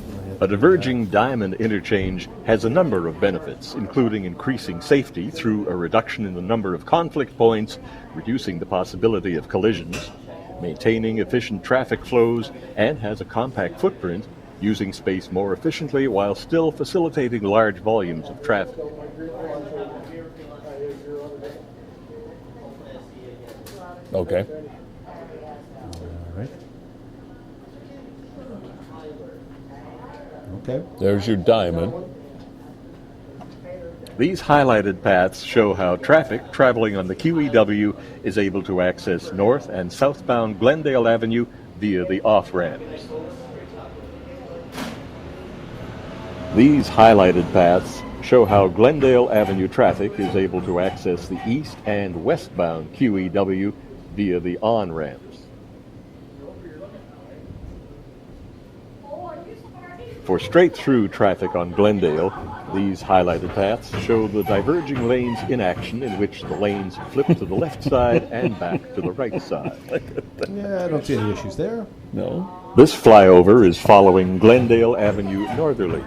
A diverging diamond interchange has a number of benefits, including increasing safety through a reduction in the number of conflict points, reducing the possibility of collisions, maintaining efficient traffic flows, and has a compact footprint, using space more efficiently while still facilitating large volumes of traffic. Okay. Okay. There's your diamond. These highlighted paths show how traffic traveling on the QEW is able to access north and southbound Glendale Avenue via the off-ramps. These highlighted paths show how Glendale Avenue traffic is able to access the east and westbound QEW via the on-ramps. For straight-through traffic on Glendale, these highlighted paths show the diverging lanes in action, in which the lanes flip to the left side and back to the right side. Yeah, I don't see any issues there. No. This flyover is following Glendale Avenue northerly.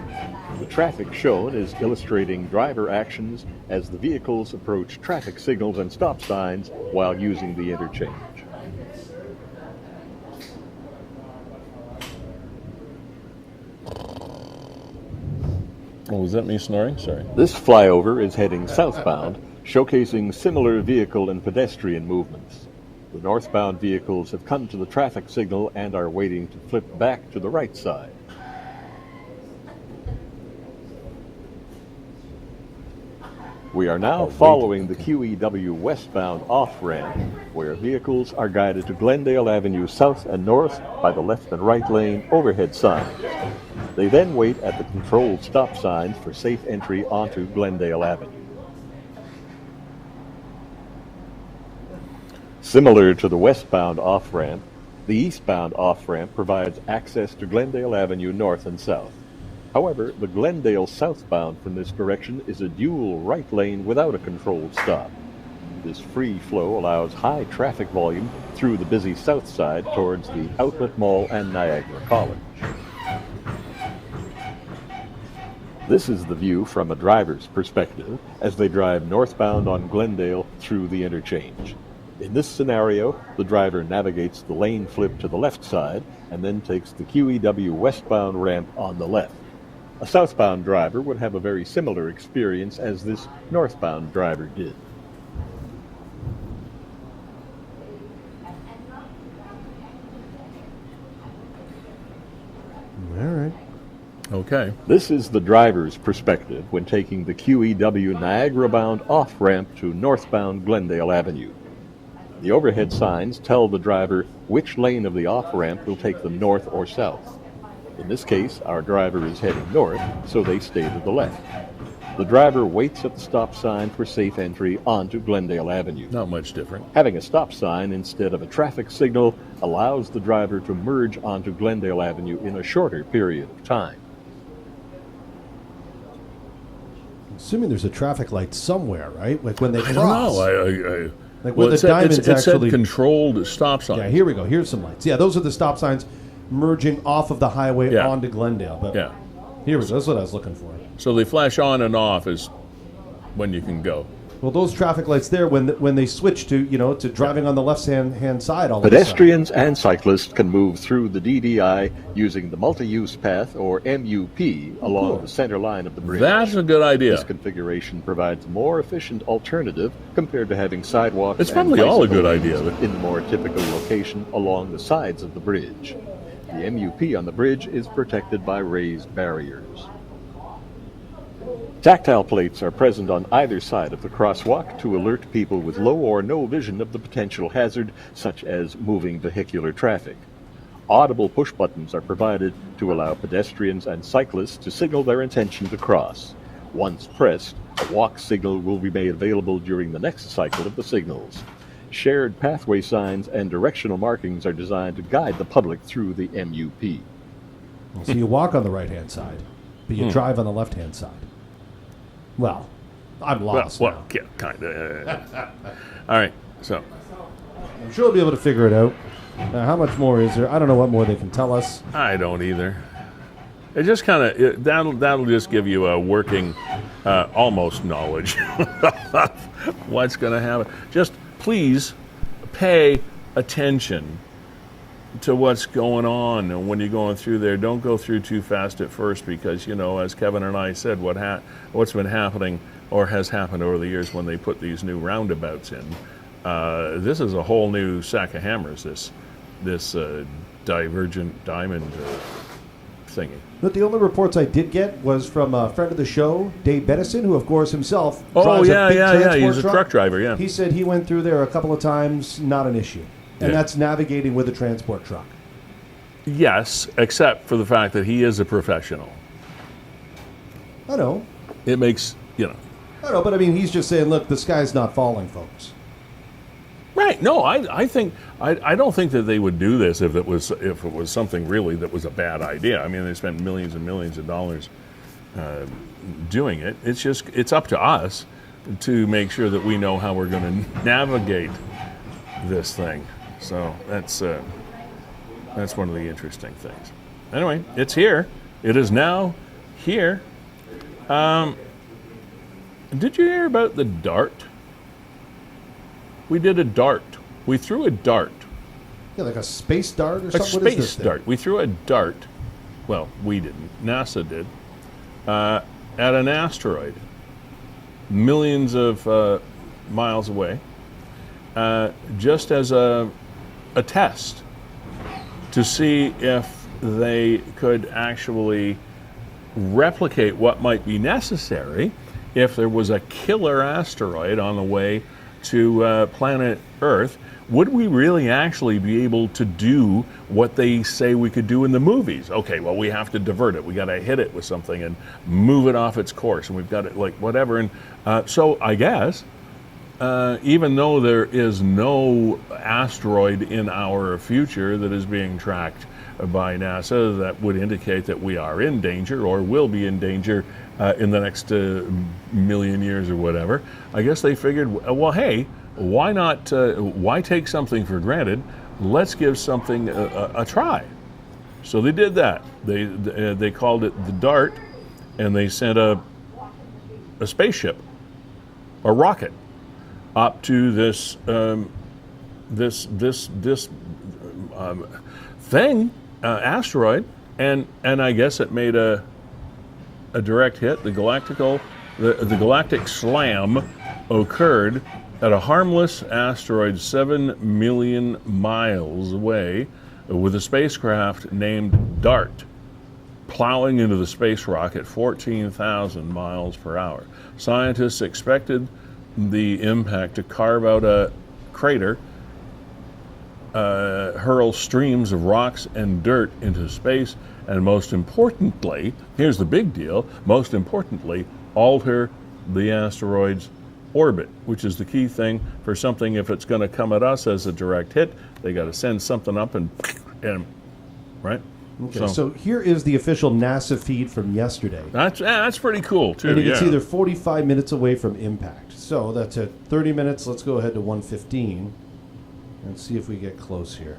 The traffic shown is illustrating driver actions as the vehicles approach traffic signals and stop signs while using the interchange. Oh, was that me snoring? Sorry. This flyover is heading southbound, showcasing similar vehicle and pedestrian movements. The northbound vehicles have come to the traffic signal and are waiting to flip back to the right side. We are now following the QEW westbound off-ramp, where vehicles are guided to Glendale Avenue south and north by the left and right lane overhead signs. They then wait at the controlled stop signs for safe entry onto Glendale Avenue. Similar to the westbound off-ramp, the eastbound off-ramp provides access to Glendale Avenue north and south. However, the Glendale southbound from this direction is a dual right lane without a controlled stop. This free flow allows high traffic volume through the busy south side towards the Outlet Mall and Niagara College. This is the view from a driver's perspective as they drive northbound on Glendale through the interchange. In this scenario, the driver navigates the lane flip to the left side and then takes the QEW westbound ramp on the left. A southbound driver would have a very similar experience as this northbound driver did. All right. Okay. This is the driver's perspective when taking the QEW Niagara-bound off-ramp to northbound Glendale Avenue. The overhead signs tell the driver which lane of the off-ramp will take them north or south. In this case, our driver is heading north, so they stay to the left. The driver waits at the stop sign for safe entry onto Glendale Avenue. Not much different. Having a stop sign instead of a traffic signal allows the driver to merge onto Glendale Avenue in a shorter period of time. Assuming there's a traffic light somewhere, right? Like when they cross. I don't know. Like Well, when it the said, diamonds it said actually. controlled stop signs. Yeah, here we go. Here's some lights. Yeah, those are the stop signs merging off of the highway Yeah. onto Glendale. But Yeah. here we go. That's what I was looking for. So they flash on and off is when you can go. Well, those traffic lights there, when they switch to to driving on the left-hand side, all of a Pedestrians and cyclists can move through the DDI using the multi-use path, or MUP, along the center line of the bridge. That's a good idea. This configuration provides a more efficient alternative compared to having sidewalks It's and probably all a bicycle good idea. lanes in the more typical location along the sides of the bridge. The MUP on the bridge is protected by raised barriers. Tactile plates are present on either side of the crosswalk to alert people with low or no vision of the potential hazard, such as moving vehicular traffic. Audible push buttons are provided to allow pedestrians and cyclists to signal their intention to cross. Once pressed, a walk signal will be made available during the next cycle of the signals. Shared pathway signs and directional markings are designed to guide the public through the MUP. So you walk on the right-hand side, but you drive on the left-hand side. Well, I'm lost now. Yeah, kind of. All right, so I'm sure we'll be able to figure it out. How much more is there? I don't know what more they can tell us. I don't either. It just kind of that'll just give you a working, almost knowledge of what's going to happen. Just please pay attention to what's going on, and when you're going through there, don't go through too fast at first, because as Kevin and I said, what's been happening or has happened over the years when they put these new roundabouts in. This is a whole new sack of hammers. This divergent diamond thingy. But the only reports I did get was from a friend of the show, Dave Bedison, who of course himself drives a big transport He's a truck driver, yeah. He said he went through there a couple of times, not an issue. And that's navigating with a transport truck. Yes, except for the fact that he is a professional. I know. It makes, I know, but I mean, he's just saying, look, the sky's not falling, folks. Right. No, I think I don't think that they would do this if it was something really that was a bad idea. I mean, they spent millions and millions of dollars doing it. It's up to us to make sure that we know how we're going to navigate this thing. So that's one of the interesting things. Anyway, it's here. It is now here. Did you hear about the dart? We did a dart. We threw a dart. Yeah, like a space dart or A something? What is space this thing? dart. We threw a dart. Well, we didn't. NASA did. At an asteroid, millions of miles away, just as a test to see if they could actually replicate what might be necessary if there was a killer asteroid on the way to planet Earth. Would we really actually be able to do what they say we could do in the movies? Okay, well, we have to divert it. We got to hit it with something and move it off its course, and we've got it like whatever. And so I guess even though there is no asteroid in our future that is being tracked by NASA that would indicate that we are in danger or will be in danger in the next million years or whatever, I guess they figured, well, hey, why not? Why take something for granted? Let's give something a try. So they did that. They called it the DART, and they sent a spaceship, a rocket, up to this thing, asteroid, and I guess it made a direct hit. The galactic slam occurred at a harmless asteroid 7 million miles away, with a spacecraft named DART plowing into the space rock at 14,000 miles per hour. Scientists expected the impact to carve out a crater, hurl streams of rocks and dirt into space, and most importantly, here's the big deal, most importantly, alter the asteroid's orbit, which is the key thing for something. If it's going to come at us as a direct hit, they got to send something up and right? Okay, so here is the official NASA feed from yesterday. That's pretty cool, too. And it's either 45 minutes away from impact. So that's at 30 minutes. Let's go ahead to 1:15 and see if we get close here.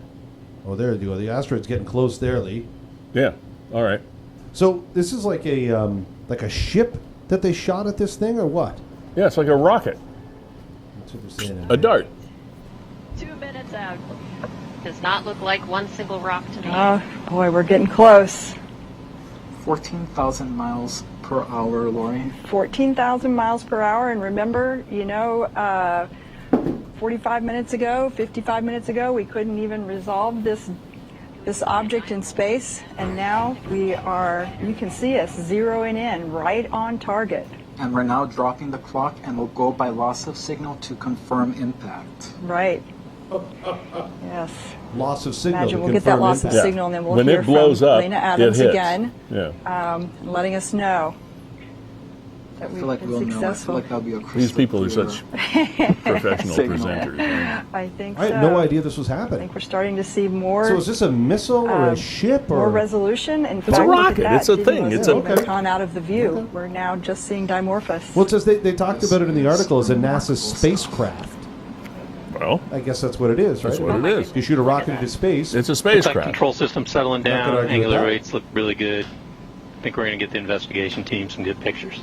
Oh, there you go. The asteroid's getting close there, Lee. Yeah, all right. So this is like a ship that they shot at this thing, or what? Yeah, it's like a rocket. That's what they're saying. A dart. 2 minutes out. Does not look like one single rock to me. Oh, boy, we're getting close. 14,000 miles per hour, Lori. 14,000 miles per hour. And remember, 45 minutes ago, 55 minutes ago, we couldn't even resolve this object in space. And now you can see us zeroing in right on target. And we're now dropping the clock, and we'll go by loss of signal to confirm impact. Right. Yes. Loss of signal. Imagine we'll get that loss of signal, and then we'll when hear it blows from up, Lena Adams it hits. again, Yeah. letting us know that I feel like we've we'll been know. I feel successful. like that'll be a crystal These people are clear such professional signal. presenters. Right? I think I so. had no idea this was I happening. think we're starting to see more. So is this a missile or a ship or more resolution. In a fact, look at rocket. that. It's a Didn't thing. most It's of a- them have gone out of the view. Okay. We're now just seeing Dimorphos. Well, it says they talked about it in the article as a NASA spacecraft. Well, I guess that's what it is, right? that's what it is. You shoot a rocket into space. It's a Looks like spacecraft. control system settling Not gonna down. argue with Angular that. rates look really good. I think we're going to get the investigation team some good pictures.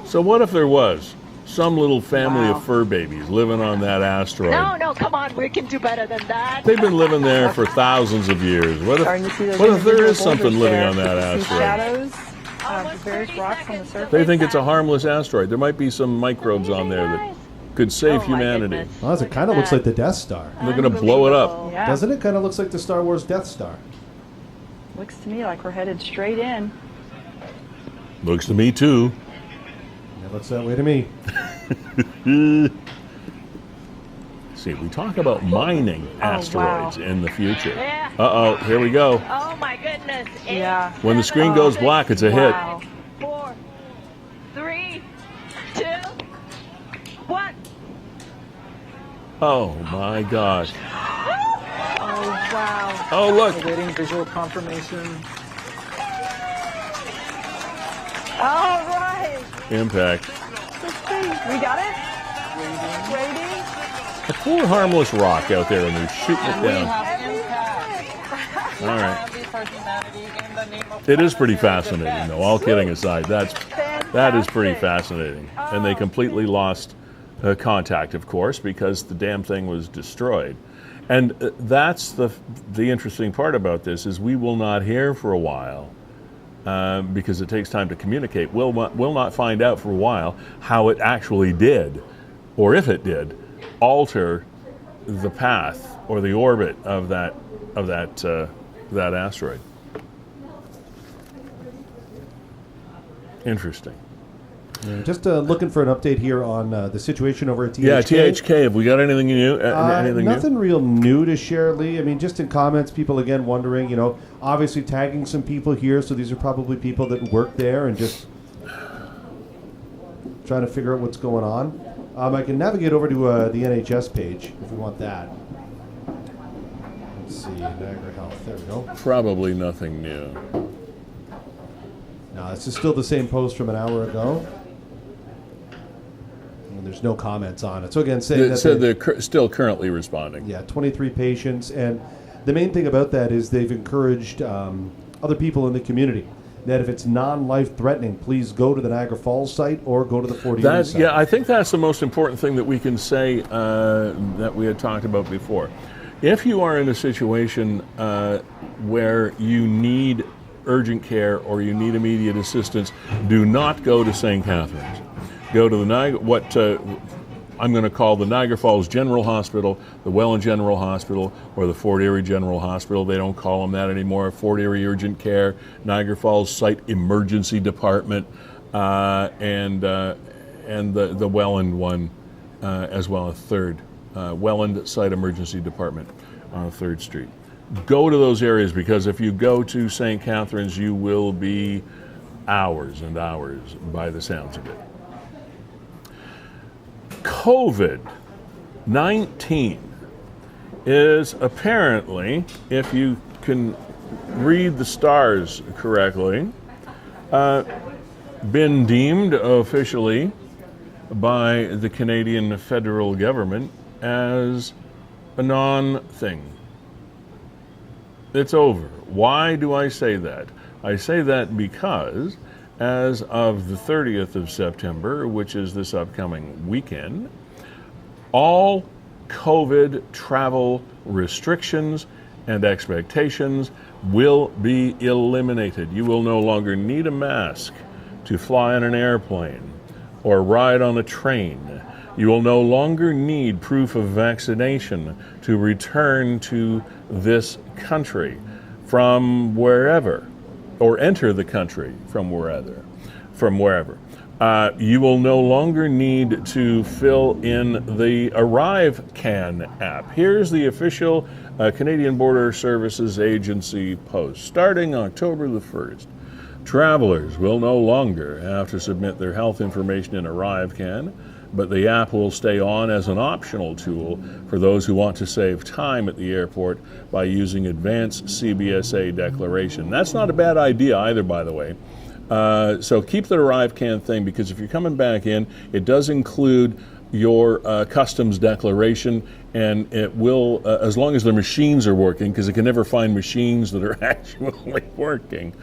So what if there was some little family Wow. of fur babies living on that asteroid? No, come on. We can do better than that. They've been living there for thousands of years. What Starting to see if, those what if there individual is something boulders living there. on that See asteroid? shadows of the various rocks on the surface. They think it's a harmless asteroid. There might be some microbes on there that could save Oh, my humanity. goodness. Well, it kind of looks like the Death Star. They're going to blow it up. Yeah. Doesn't it kind of looks like the Star Wars Death Star? Looks to me like we're headed straight in. Looks to me too. It looks that way to me. See, we talk about mining asteroids wow. in the future. Yeah. Uh-oh, here we go. Oh my goodness. Yeah. When the screen goes black, it's a hit. Wow. 4, 3, 2, 1. Oh my gosh. Oh, wow. Oh, look. Awaiting visual confirmation. All right. Impact. Let's see. We got it? Waiting. A cool, harmless rock out there, and they're shooting it down. All right. It is pretty fascinating, though. All kidding aside, that is pretty fascinating. And they completely lost contact, of course, because the damn thing was destroyed. And that's the interesting part about this is we will not hear for a while because it takes time to communicate. We'll not find out for a while how it actually did, or if it did, alter the path or the orbit of that asteroid. Interesting. Just looking for an update here on the situation over at THK. Yeah, THK. Have we got anything new? Nothing real new to share, Lee. I mean, just in comments, people again wondering, obviously tagging some people here. So these are probably people that work there and just trying to figure out what's going on. I can navigate over to the NHS page if we want that. Let's see, Niagara Health. There we go. Probably nothing new. No, this is still the same post from an hour ago. And there's no comments on it. So again, saying that they're still currently responding. Yeah, 23 patients. And the main thing about that is they've encouraged other people in the community that if it's non-life threatening, please go to the Niagara Falls site or go to the Fort Erie site. Yeah, I think that's the most important thing that we can say that we had talked about before. If you are in a situation where you need urgent care or you need immediate assistance, do not go to St. Catharines. Go to the I'm going to call the Niagara Falls General Hospital, the Welland General Hospital, or the Fort Erie General Hospital. They don't call them that anymore. Fort Erie Urgent Care, Niagara Falls Site Emergency Department, and the Welland one as well, a third. Welland Site Emergency Department on 3rd Street. Go to those areas because if you go to St. Catharines, you will be hours and hours by the sounds of it. COVID-19 is apparently, if you can read the stars correctly, been deemed officially by the Canadian federal government as a non-thing. It's over. Why do I say that? I say that because as of the 30th of September, which is this upcoming weekend, all COVID travel restrictions and expectations will be eliminated. You will no longer need a mask to fly on an airplane or ride on a train. You will no longer need proof of vaccination to return to this country from wherever, or enter the country from wherever. You will no longer need to fill in the ArriveCAN app. Here's the official Canadian Border Services Agency post. Starting October the 1st, travelers will no longer have to submit their health information in ArriveCAN, but the app will stay on as an optional tool for those who want to save time at the airport by using advanced CBSA declaration. That's not a bad idea either, by the way. So keep the ArriveCAN thing, because if you're coming back in, it does include your customs declaration, and it will, as long as the machines are working, because it can never find machines that are actually working,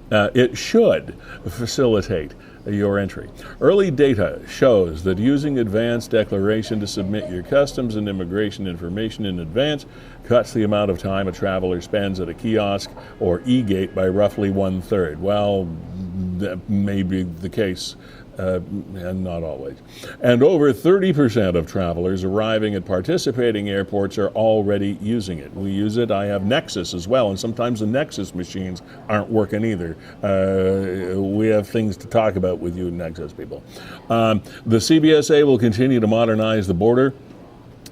it should facilitate your entry. Early data shows that using advanced declaration to submit your customs and immigration information in advance cuts the amount of time a traveler spends at a kiosk or e-gate by roughly 1/3. Well, that may be the case and not always. And over 30% of travelers arriving at participating airports are already using it. We use it. I have Nexus as well, and sometimes the Nexus machines aren't working either. We have things to talk about with you Nexus people. The CBSA will continue to modernize the border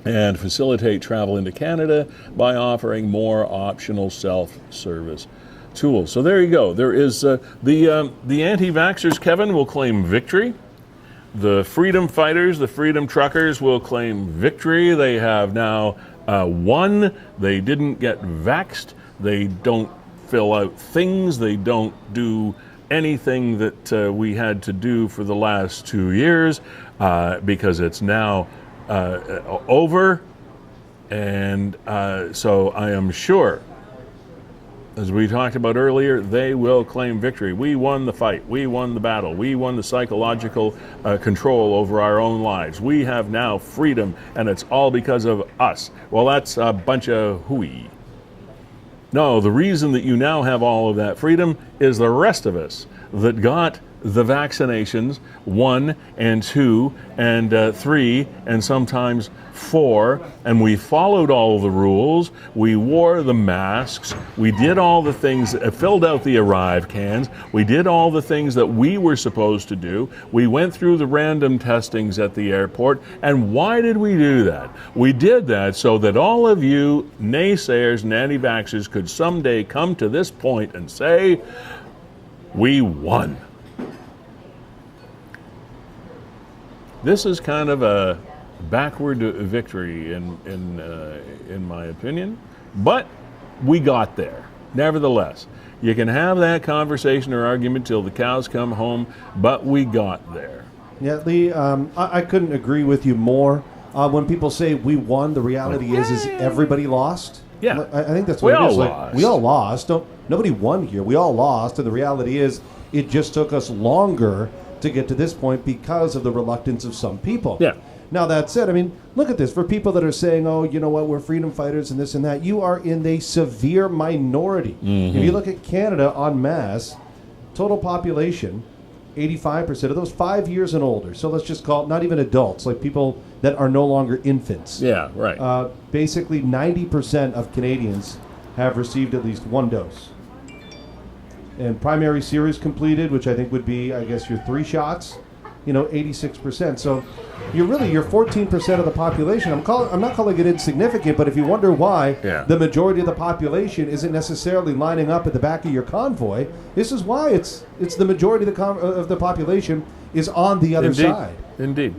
and facilitate travel into Canada by offering more optional self-service tools. So there you go. There is the anti-vaxxers, Kevin, will claim victory. The freedom fighters, the freedom truckers will claim victory. They have now won. They didn't get vaxxed. They don't fill out things. They don't do anything that we had to do for the last 2 years because it's now over. And so I am sure, as we talked about earlier, they will claim victory. We won the fight. We won the battle. We won the psychological control over our own lives. We have now freedom, and it's all because of us. Well, that's a bunch of hooey. No, the reason that you now have all of that freedom is the rest of us that got the vaccinations 1 and 2 and 3 and sometimes 4, and we followed all the rules. We wore the masks. We did all the things, filled out the arrive cans. We did all the things that we were supposed to do. We went through the random testings at the airport. And why did we do that? We did that so that all of you naysayers and anti-vaxxers could someday come to this point and say, we won. This is kind of a backward victory in my opinion, but we got there. Nevertheless, you can have that conversation or argument till the cows come home, but we got there. Yeah, Lee, I couldn't agree with you more. When people say we won, the reality is everybody lost. Yeah, I think that's what it is. Lost. We all lost. Nobody won here. We all lost, and the reality is it just took us longer to get to this point because of the reluctance of some people. Yeah. Now, that said, I mean, look at this. For people that are saying, oh, you know what, we're freedom fighters and this and that, you are in a severe minority. If you look at Canada en masse, total population, 85% of those 5 years and older. So let's just call it not even adults, like people that are no longer infants. Yeah, right. Basically, 90% of Canadians have received at least one dose. And primary series completed, which I think would be, I guess, your 3 shots, 86%. So you're 14% of the population. I'm not calling it insignificant, but if you wonder why the majority of the population isn't necessarily lining up at the back of your convoy, this is why it's the majority of the population is on the other side. Indeed.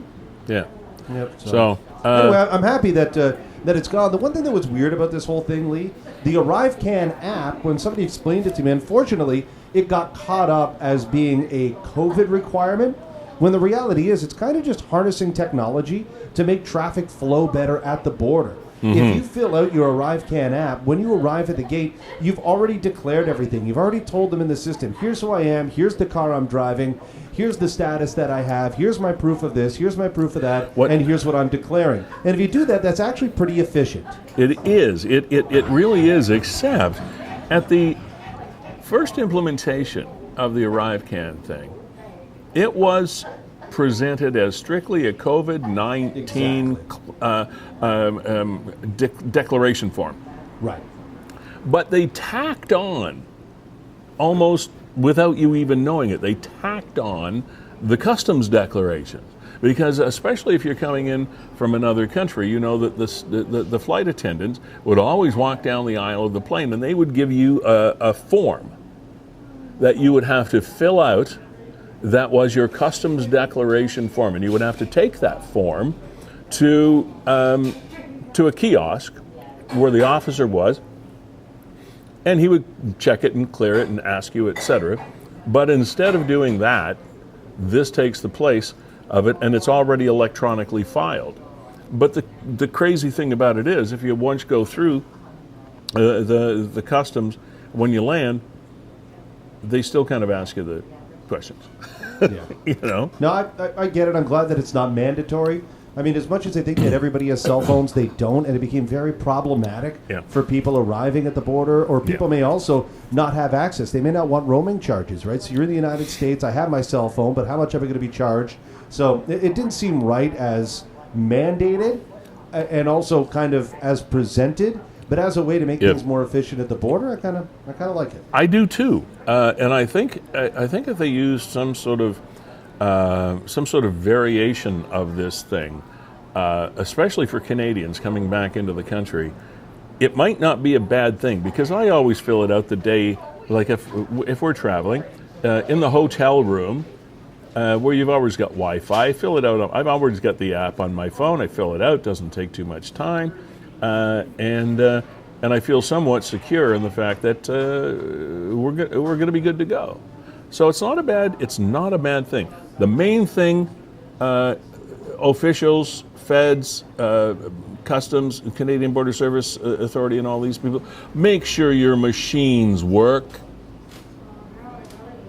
Yeah. Yep. So anyway, I'm happy that it's gone. The one thing that was weird about this whole thing, Lee, the ArriveCan app, when somebody explained it to me, unfortunately, it got caught up as being a COVID requirement, when the reality is it's kind of just harnessing technology to make traffic flow better at the border. If you fill out your ArriveCan app, when you arrive at the gate, you've already declared everything. You've already told them in the system, here's who I am, here's the car I'm driving, here's the status that I have, here's my proof of this, here's my proof of that, and here's what I'm declaring. And if you do that, that's actually pretty efficient. It is. It really is, except at the first implementation of the ArriveCan thing, it was presented as strictly a COVID-19 declaration form. Right. But they tacked on, almost without you even knowing it, they tacked on the customs declarations. Because especially if you're coming in from another country, you know that the flight attendants would always walk down the aisle of the plane and they would give you a form that you would have to fill out. That was your customs declaration form, and you would have to take that form to a kiosk where the officer was, and he would check it and clear it and ask you, etc. But instead of doing that, this takes the place of it, and it's already electronically filed. But the crazy thing about it is, if you once go through the customs, when you land, they still kind of ask you the questions. Yeah. No, I get it. I'm glad that it's not mandatory, I mean, as much as they think that everybody has cell phones, they don't, and it became very problematic for people arriving at the border, or people may also not have access. They may not want roaming charges, right? So you're in the United States, I have my cell phone, but how much am I going to be charged? So it didn't seem right as mandated, and also kind of as presented, but as a way to make things more efficient at the border, I kind of like it. I do too, and I think if they used some sort of variation of this thing, especially for Canadians coming back into the country, it might not be a bad thing, because I always fill it out the day, like if we're traveling, in the hotel room, where you've always got Wi-Fi, fill it out. I've always got the app on my phone. I fill it out. Doesn't take too much time, and I feel somewhat secure in the fact that we're going to be good to go. So it's not a bad thing. The main thing, officials, feds, customs, Canadian Border Service Authority, and all these people, make sure your machines work.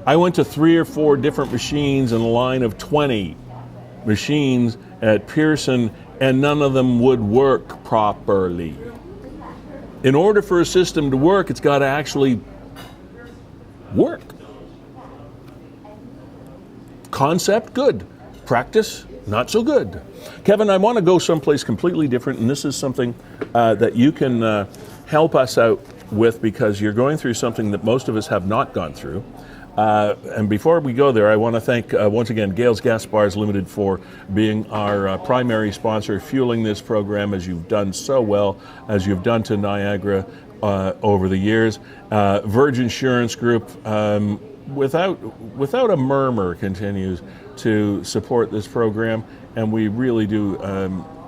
I went to 3 or 4 different machines in a line of 20 machines at Pearson, and none of them would work properly. In order for a system to work, it's got to actually work. Concept, good. Practice, not so good. Kevin, I want to go someplace completely different, and this is something that you can help us out with, because you're going through something that most of us have not gone through. And before we go there, I want to thank once again Gales Gas Bars Limited for being our primary sponsor, fueling this program as you've done so well, as you've done to Niagara over the years. Verge Insurance Group, without a murmur, continues to support this program, and we really do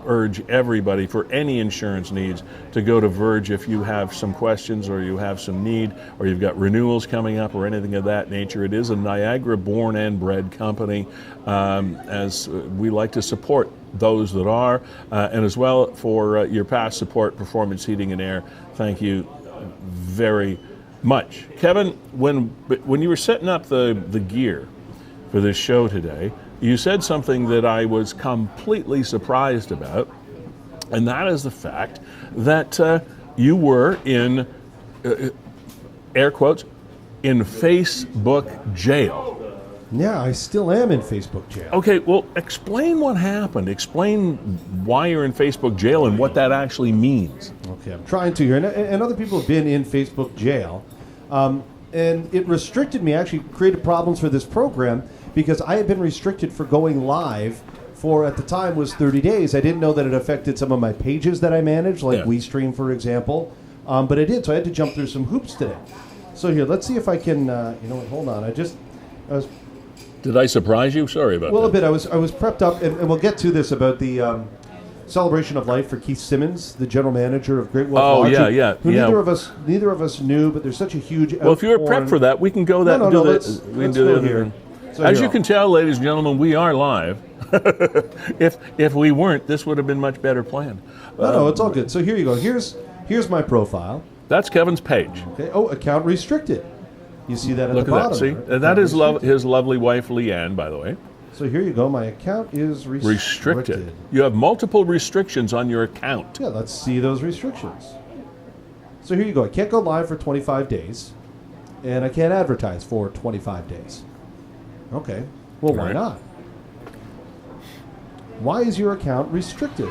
urge everybody, for any insurance needs, to go to Verge if you have some questions, or you have some need, or you've got renewals coming up, or anything of that nature. It is a Niagara-born and bred company, as we like to support those that are, and as well for your past support, Performance Heating and Air. Thank you very much. Kevin, when you were setting up the gear for this show today, you said something that I was completely surprised about, and that is the fact that you were in, air quotes, in Facebook jail. Yeah, I still am in Facebook jail. Okay, well, explain what happened. Explain why you're in Facebook jail and what that actually means. Okay, I'm trying to here. And other people have been in Facebook jail. And it restricted me, actually created problems for this program, because I had been restricted for going live for, at the time, was 30 days. I didn't know that it affected some of my pages that I managed, like WeeStream, for example. But I did, so I had to jump through some hoops today. So here, let's see if I can, hold on. Did I surprise you? Sorry about that. Well, a bit. I was prepped up, and we'll get to this about the celebration of life for Keith Simmons, the general manager of Great Wolf Lodge. Who neither of us knew, but there's such a huge. Well, if you were prepped for that, we can go that. No, let's go here. So as you can tell, ladies and gentlemen, we are live. If we weren't, this would have been much better planned. No, it's all good. So here you go. Here's my profile. That's Kevin's page. Okay. Oh, account restricted. You see that at Look the bottom. Look at that. See, that is his lovely wife, Leanne, by the way. So here you go. My account is restricted. You have multiple restrictions on your account. Yeah, let's see those restrictions. So here you go. I can't go live for 25 days, and I can't advertise for 25 days. Okay. Well, why not? Why is your account restricted?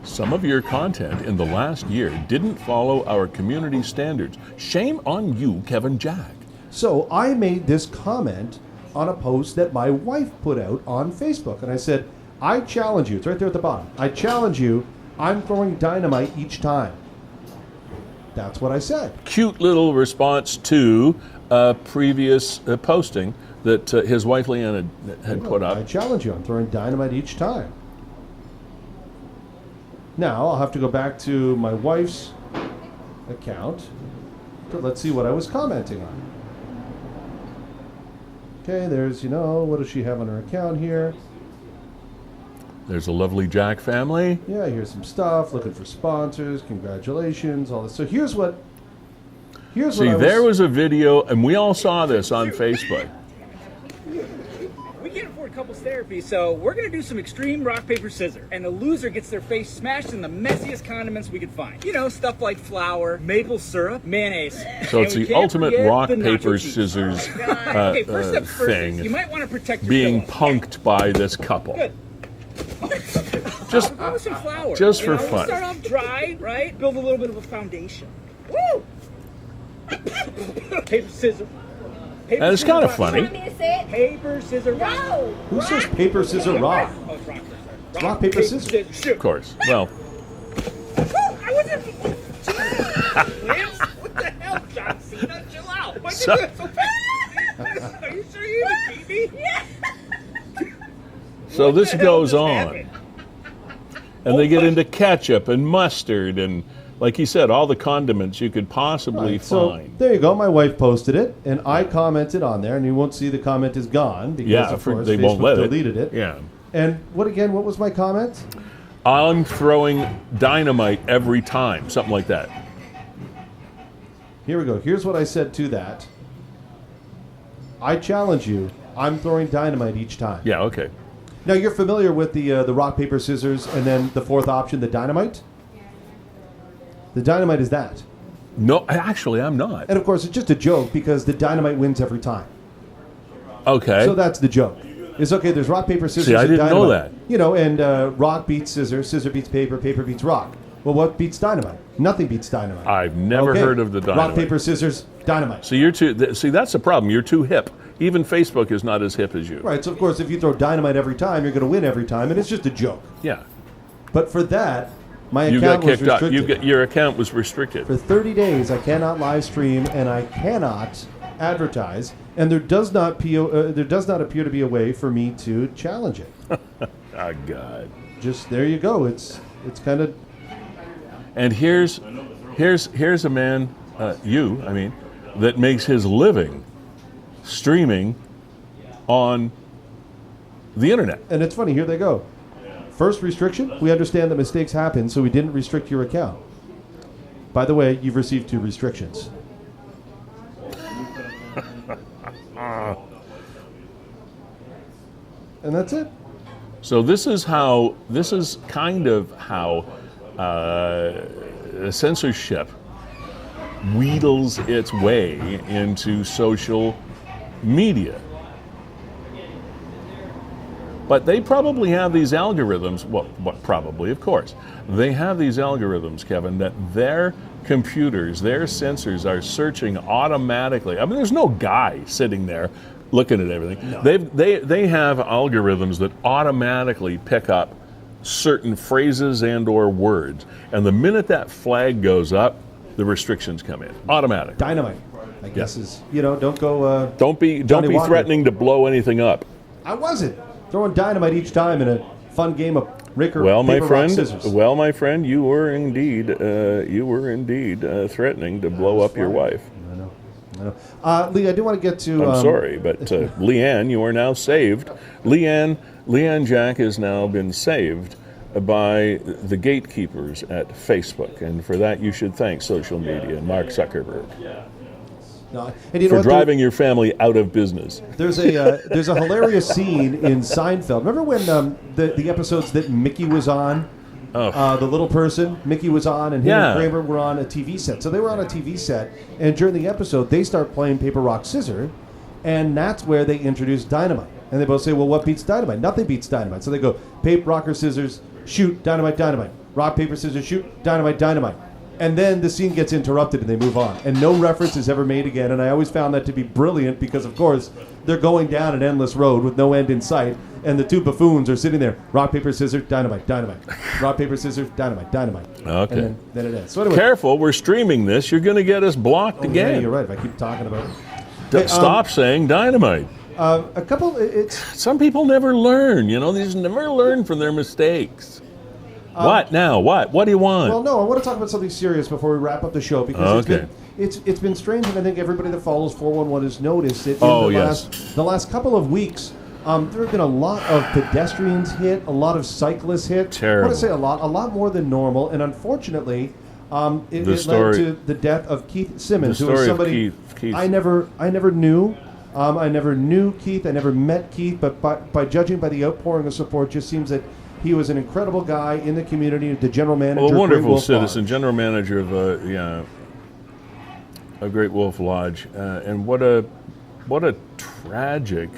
Some of your content in the last year didn't follow our community standards. Shame on you, Kevin Jack. So I made this comment on a post that my wife put out on Facebook, and I said, I challenge you. It's right there at the bottom. I challenge you. I'm throwing dynamite each time. That's what I said. Cute little response to a previous posting that his wife Leanne had put up. I challenge you. I'm throwing dynamite each time. Now I'll have to go back to my wife's account. So let's see what I was commenting on. Okay, there's, what does she have on her account here? There's a lovely Jack family. Yeah, here's some stuff. Looking for sponsors. Congratulations. All this. So here's what. There was a video, and we all saw this on Facebook. We can't afford couples therapy, so we're gonna do some extreme rock, paper, scissors. And the loser gets their face smashed in the messiest condiments we could find. You know, stuff like flour, maple syrup, mayonnaise. So it's And we the can't ultimate forget rock, the nacho paper, cheese. scissors Okay, first step first thing is you might want to protect your being pillow. punked by this couple. Good. Just, Go with some flour. just for We'll fun. start off dry, right? Build a little bit of a foundation. Woo! Paper, scissors. Paper, And it's scissors, kind of rock. funny. Want me to say it? Paper, scissors, rock. No. Who says paper, scissors, rock? Oh, it's rock. Sorry. Rock, paper, scissors. shoot. Of course. Well, I wasn't. Lance, what the hell, John Cena? Chill out. Why'd you So- do it so fast? Are you sure you didn't beat me? Yeah. so this the hell goes just on. happened? And they get into ketchup and mustard and, like he said, all the condiments you could possibly Right, so find. there you go. My wife posted it, and I commented on there, and you won't see the comment is gone because, Yeah, of course, they Facebook won't let deleted it. Yeah. And what was my comment? I'm throwing dynamite every time, something like that. Here we go. Here's what I said to that. I challenge you. I'm throwing dynamite each time. Yeah, okay. Now you're familiar with the rock paper scissors, and then the fourth option, the dynamite. The dynamite is that, No, actually, I'm not. and of course it's just a joke because the dynamite wins every time. Okay. So that's the joke. It's okay. There's rock paper scissors. See, I and didn't know dynamite. that. You know, and rock beats scissors, scissor beats paper, paper beats rock. Well, what beats dynamite? Nothing beats dynamite. I've never Okay. heard of the dynamite. Rock paper scissors, dynamite. So you're too. See, that's the problem. You're too hip. Even Facebook is not as hip as you. Right. So of course, if you throw dynamite every time, you're going to win every time, and it's just a joke. Yeah. But for that, my You account got was kicked out. restricted. Your account was restricted. For 30 days, I cannot live stream and I cannot advertise, and there does not appear to be a way for me to challenge it. Oh God. Just there you go. It's kind of And here's a man, that makes his living streaming on the internet. and it's funny. Here they go. First restriction. We understand that mistakes happen, so we didn't restrict your account. By the way, you've received 2 restrictions. And that's it. So this is kind of how censorship wheedles its way into social media. But they probably have these algorithms, probably, of course. They have these algorithms, Kevin, that their computers, their sensors are searching automatically. I mean, there's no guy sitting there looking at everything. No. They have algorithms that automatically pick up certain phrases and or words. And the minute that flag goes up, the restrictions come in automatically. Dynamite, I guess is don't go. Don't be Johnny Walker. threatening to blow anything up. I wasn't throwing dynamite each time in a fun game of Ricker Well, my paper, rock, friend. scissors. Well, my friend, you were indeed threatening to blow up your wife. I know. Lee, I do want to get to. I'm sorry, but Leanne, you are now saved. Leanne Jack has now been saved by the gatekeepers at Facebook, and for that you should thank social media and Mark Zuckerberg No, and you know for what, driving your family out of business. There's a hilarious scene in Seinfeld. Remember when the episodes that Mickey was on? The little person, Mickey was on, and him Yeah. and Kramer were on a TV set. So they were on a TV set, and during the episode, they start playing paper, rock, scissors, and that's where they introduce dynamite. And they both say, well, what beats dynamite? Nothing beats dynamite. So they go, paper, rock, or scissors, shoot, dynamite, dynamite. Rock, paper, scissors, shoot, dynamite, dynamite. And then the scene gets interrupted and they move on. And no reference is ever made again. And I always found that to be brilliant because, of course, they're going down an endless road with no end in sight. And the 2 buffoons are sitting there. Rock, paper, scissors, dynamite, dynamite. Rock, paper, scissors, dynamite, dynamite. Okay. And then it ends. So anyway, Careful, we're streaming this. You're going to get us blocked yeah, again. you're right. If I keep talking about it. Stop saying dynamite. A couple, Some people never learn. They just never learn from their mistakes. What now? What? What do you want? Well, no, I want to talk about something serious before we wrap up the show because it's been strange, and I think everybody that follows 411 has noticed it. The last couple of weeks, there have been a lot of pedestrians hit, a lot of cyclists hit. Terrible. I want to say a lot more than normal, and unfortunately, it led to the death of Keith Simmons, The who was story of somebody Keith. I never knew. I never knew Keith. I never met Keith, but by judging by the outpouring of support, just seems that he was an incredible guy in the community, the general manager. Well, a of Great wonderful Wolf citizen, Lodge. general manager of a Great Wolf Lodge, and what a tragic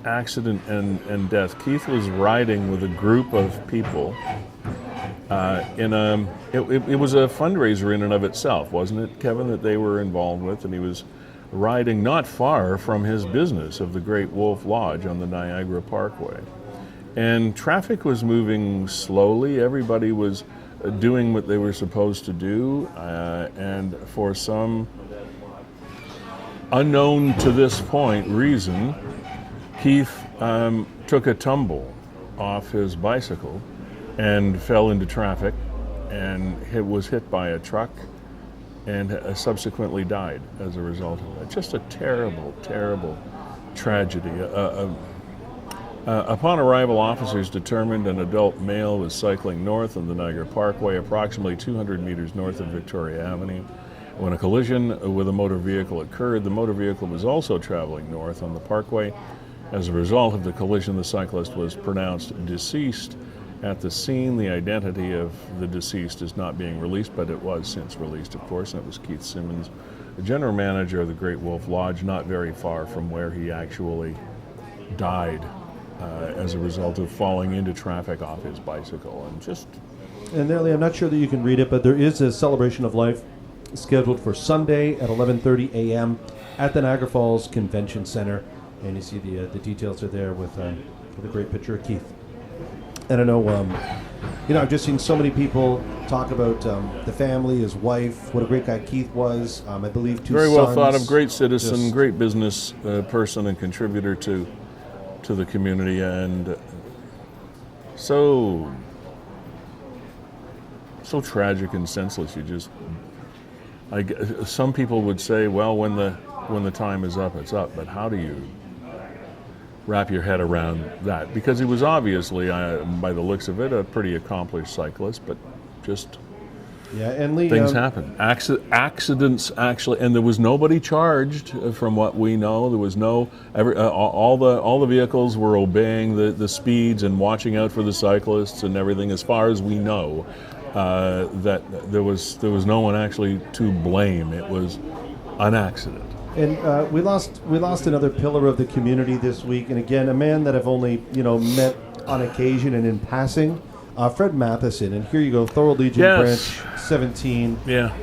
accident and death. Keith was riding with a group of people it was a fundraiser in and of itself, wasn't it, Kevin, that they were involved with, and he was riding not far from his business of the Great Wolf Lodge on the Niagara Parkway. And traffic was moving slowly. Everybody was doing what they were supposed to do, and for some unknown to this point reason, Keith took a tumble off his bicycle and fell into traffic and was hit by a truck and subsequently died as a result of that. Just a terrible, terrible tragedy. Upon arrival, officers determined an adult male was cycling north on the Niagara Parkway, approximately 200 meters north of Victoria Avenue. When a collision with a motor vehicle occurred, the motor vehicle was also traveling north on the parkway. As a result of the collision, the cyclist was pronounced deceased at the scene. The identity of the deceased is not being released, but it was since released, of course, and it was Keith Simmons, the general manager of the Great Wolf Lodge, not very far from where he actually died as a result of falling into traffic off his bicycle. And Nellie, I'm not sure that you can read it, but there is a celebration of life scheduled for Sunday at 11:30 a.m. at the Niagara Falls Convention Center, and you see the details are there with a great picture of Keith. And I know, I've just seen so many people talk about the family, his wife, what a great guy Keith was. I believe two very sons. well thought of, great citizen, great business person and contributor to the community, and so tragic and senseless. Some people would say, well, when the time is up, it's up. But how do you wrap your head around that? Because he was obviously, by the looks of it, a pretty accomplished cyclist, but just and Lee, things happen. Accidents actually, and there was nobody charged from what we know. There was all the vehicles were obeying the speeds and watching out for the cyclists and everything. As far as we know, that there was no one actually to blame. It was an accident. And we lost another pillar of the community this week, and again, a man that I've only met on occasion and in passing, Fred Matheson. And here you go, Thorold Legion Branch 17. Yeah.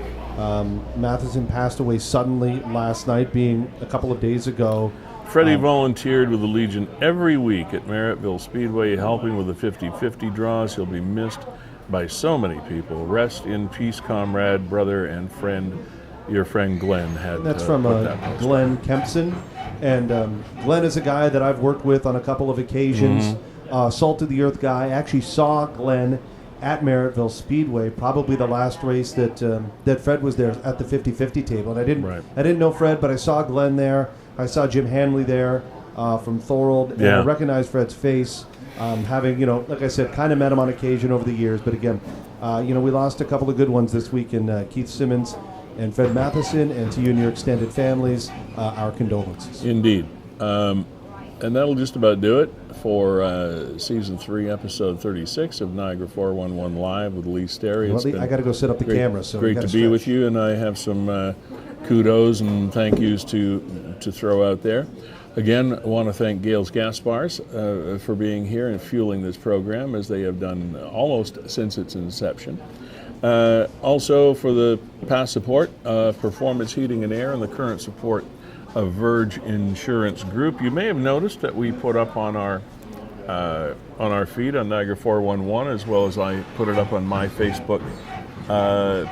Matheson passed away suddenly last night, being a couple of days ago. Freddie volunteered with the Legion every week at Merrittville Speedway, helping with the 50-50 draws. He'll be missed by so many people. Rest in peace, comrade, brother, and friend. Your friend Glenn had. That's from Glenn Kempson, and Glenn is a guy that I've worked with on a couple of occasions. Salt of the Earth guy. I actually saw Glenn at Merrittville Speedway, probably the last race that Fred was there at the 50-50 table. And I didn't know Fred, but I saw Glenn there. I saw Jim Hanley there from Thorold, and I recognized Fred's face. Having, like I said, kind of met him on occasion over the years, but again, we lost a couple of good ones this week in Keith Simmons and Fred Matheson, and to you and your extended families, our condolences. Indeed. And that'll just about do it for Season 3, Episode 36 of Niagara 411 Live with Lee Sterry. Well, I got to go set up the camera. So great to be with you, and I have some kudos and thank yous to throw out there. Again, I want to thank Gales Gas Bars for being here and fueling this program, as they have done almost since its inception. Also, for the past support of Performance Heating and Air and the current support of Verge Insurance Group. You may have noticed that we put up on our feed on Niagara 411, as well as I put it up on my Facebook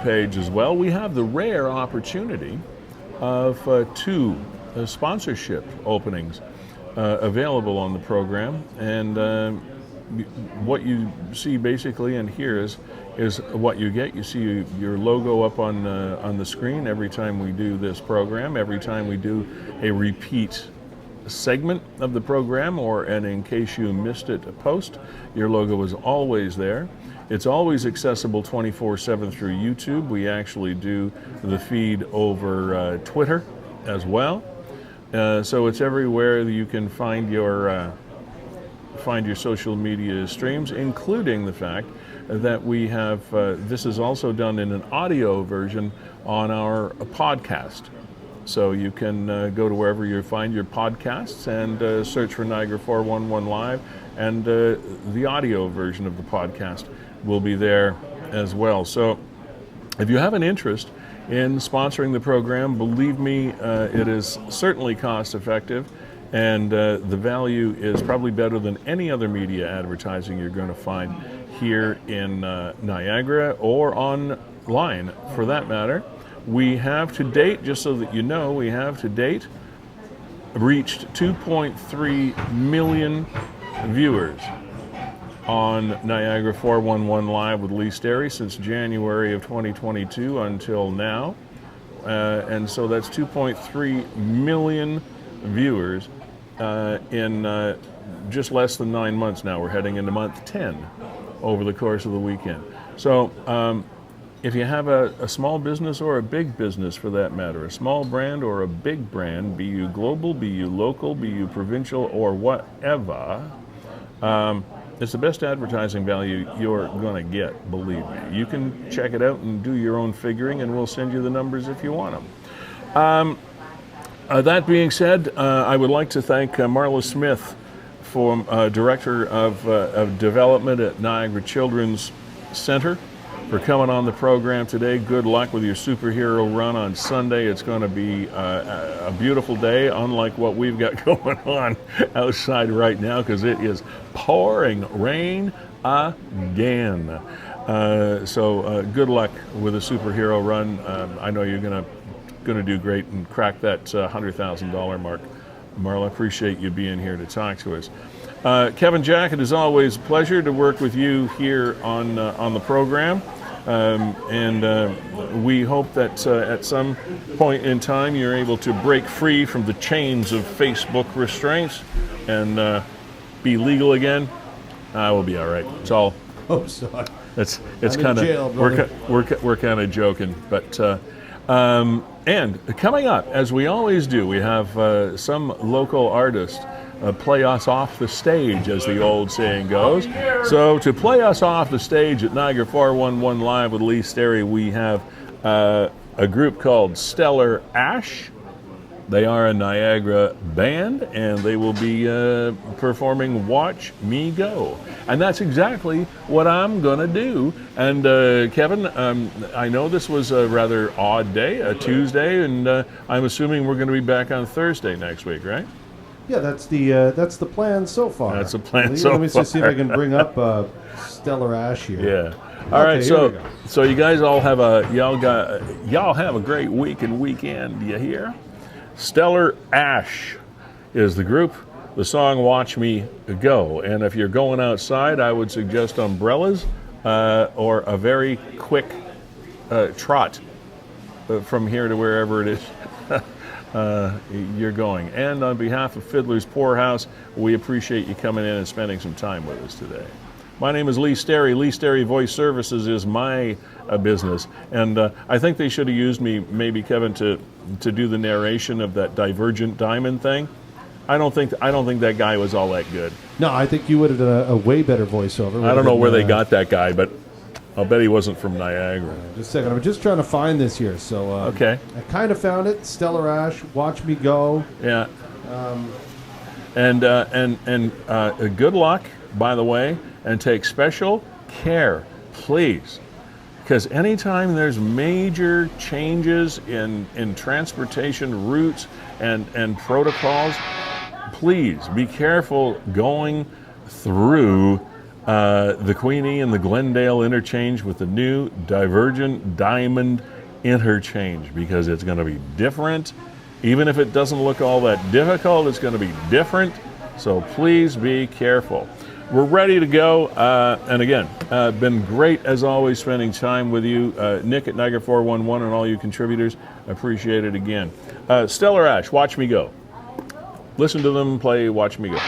page as well. We have the rare opportunity of 2 sponsorship openings available on the program, and what you see basically and hear is what you get. You see your logo up on the screen every time we do this program, every time we do a repeat segment of the program, and in case you missed it, a post, your logo is always there. It's always accessible 24/7 through YouTube. We actually do the feed over Twitter as well. So it's everywhere that you can find your social media streams, including the fact that we have, this is also done in an audio version on our podcast. So you can go to wherever you find your podcasts and search for Niagara 411 Live, and the audio version of the podcast will be there as well. So if you have an interest in sponsoring the program, believe me, it is certainly cost effective, and the value is probably better than any other media advertising you're going to find here in Niagara or online for that matter. We have to date, just so that you know, we have to date reached 2.3 million viewers on Niagara 411 Live with Lee Sterry since January of 2022 until now. And so that's 2.3 million viewers in just less than 9 months now. We're heading into month 10 over the course of the weekend. So if you have a small business or a big business for that matter, a small brand or a big brand, be you global, be you local, be you provincial or whatever, it's the best advertising value you're going to get, believe me. You can check it out and do your own figuring, and we'll send you the numbers if you want them. That being said, I would like to thank Marla Smith, for Director of Development at Niagara Children's Center, for coming on the program today. Good luck with your superhero run on Sunday. It's going to be a beautiful day, unlike what we've got going on outside right now, because it is pouring rain again. So good luck with the superhero run. I know you're going to do great and crack that $100,000 mark. Marla, appreciate you being here to talk to us. Kevin Jack, it is always a pleasure to work with you here on the program. And we hope that at some point in time you're able to break free from the chains of Facebook restraints and be legal again. We'll be all right. It's all. Hope so. It's kind of we're kind of joking, but and coming up, as we always do, we have some local artist play us off the stage, as the old saying goes. So to play us off the stage at Niagara 411 Live with Lee Sterry, we have a group called Stellar Ash. They are a Niagara band, and they will be performing Watch Me Go. And that's exactly what I'm going to do. And Kevin, I know this was a rather odd day, a Tuesday, and I'm assuming we're going to be back on Thursday next week, right? Yeah, that's the plan so far. That's the plan so far. Let me just see if I can bring up Stellar Ash here. Yeah. All right. So you guys all have y'all have a great week and weekend. Do you hear? Stellar Ash is the group. The song "Watch Me Go." And if you're going outside, I would suggest umbrellas or a very quick trot from here to wherever it is. You're going. And on behalf of Fiddler's Poorhouse, we appreciate you coming in and spending some time with us today. My name is Lee Sterry. Lee Sterry Voice Services is my business, and I think they should have used me, maybe Kevin, to do the narration of that Divergent Diamond thing. I don't think that guy was all that good. No, I think you would have done a way better voiceover. I don't know where they got that guy, but I'll bet he wasn't from Niagara. Just a second. I'm just trying to find this here. So okay. I kind of found it. Stellar Ash, Watch Me Go. Yeah. And good luck, by the way, and take special care, please, because anytime there's major changes in transportation routes and protocols, please be careful going through the Queenie and the Glendale interchange with the new Divergent Diamond interchange, because it's going to be different. Even if it doesn't look all that difficult, it's going to be different. So please be careful. We're ready to go. And again, been great as always spending time with you. Nick at Niagara 411 and all you contributors, appreciate it again. Stellar Ash, Watch Me Go. Listen to them play Watch Me Go.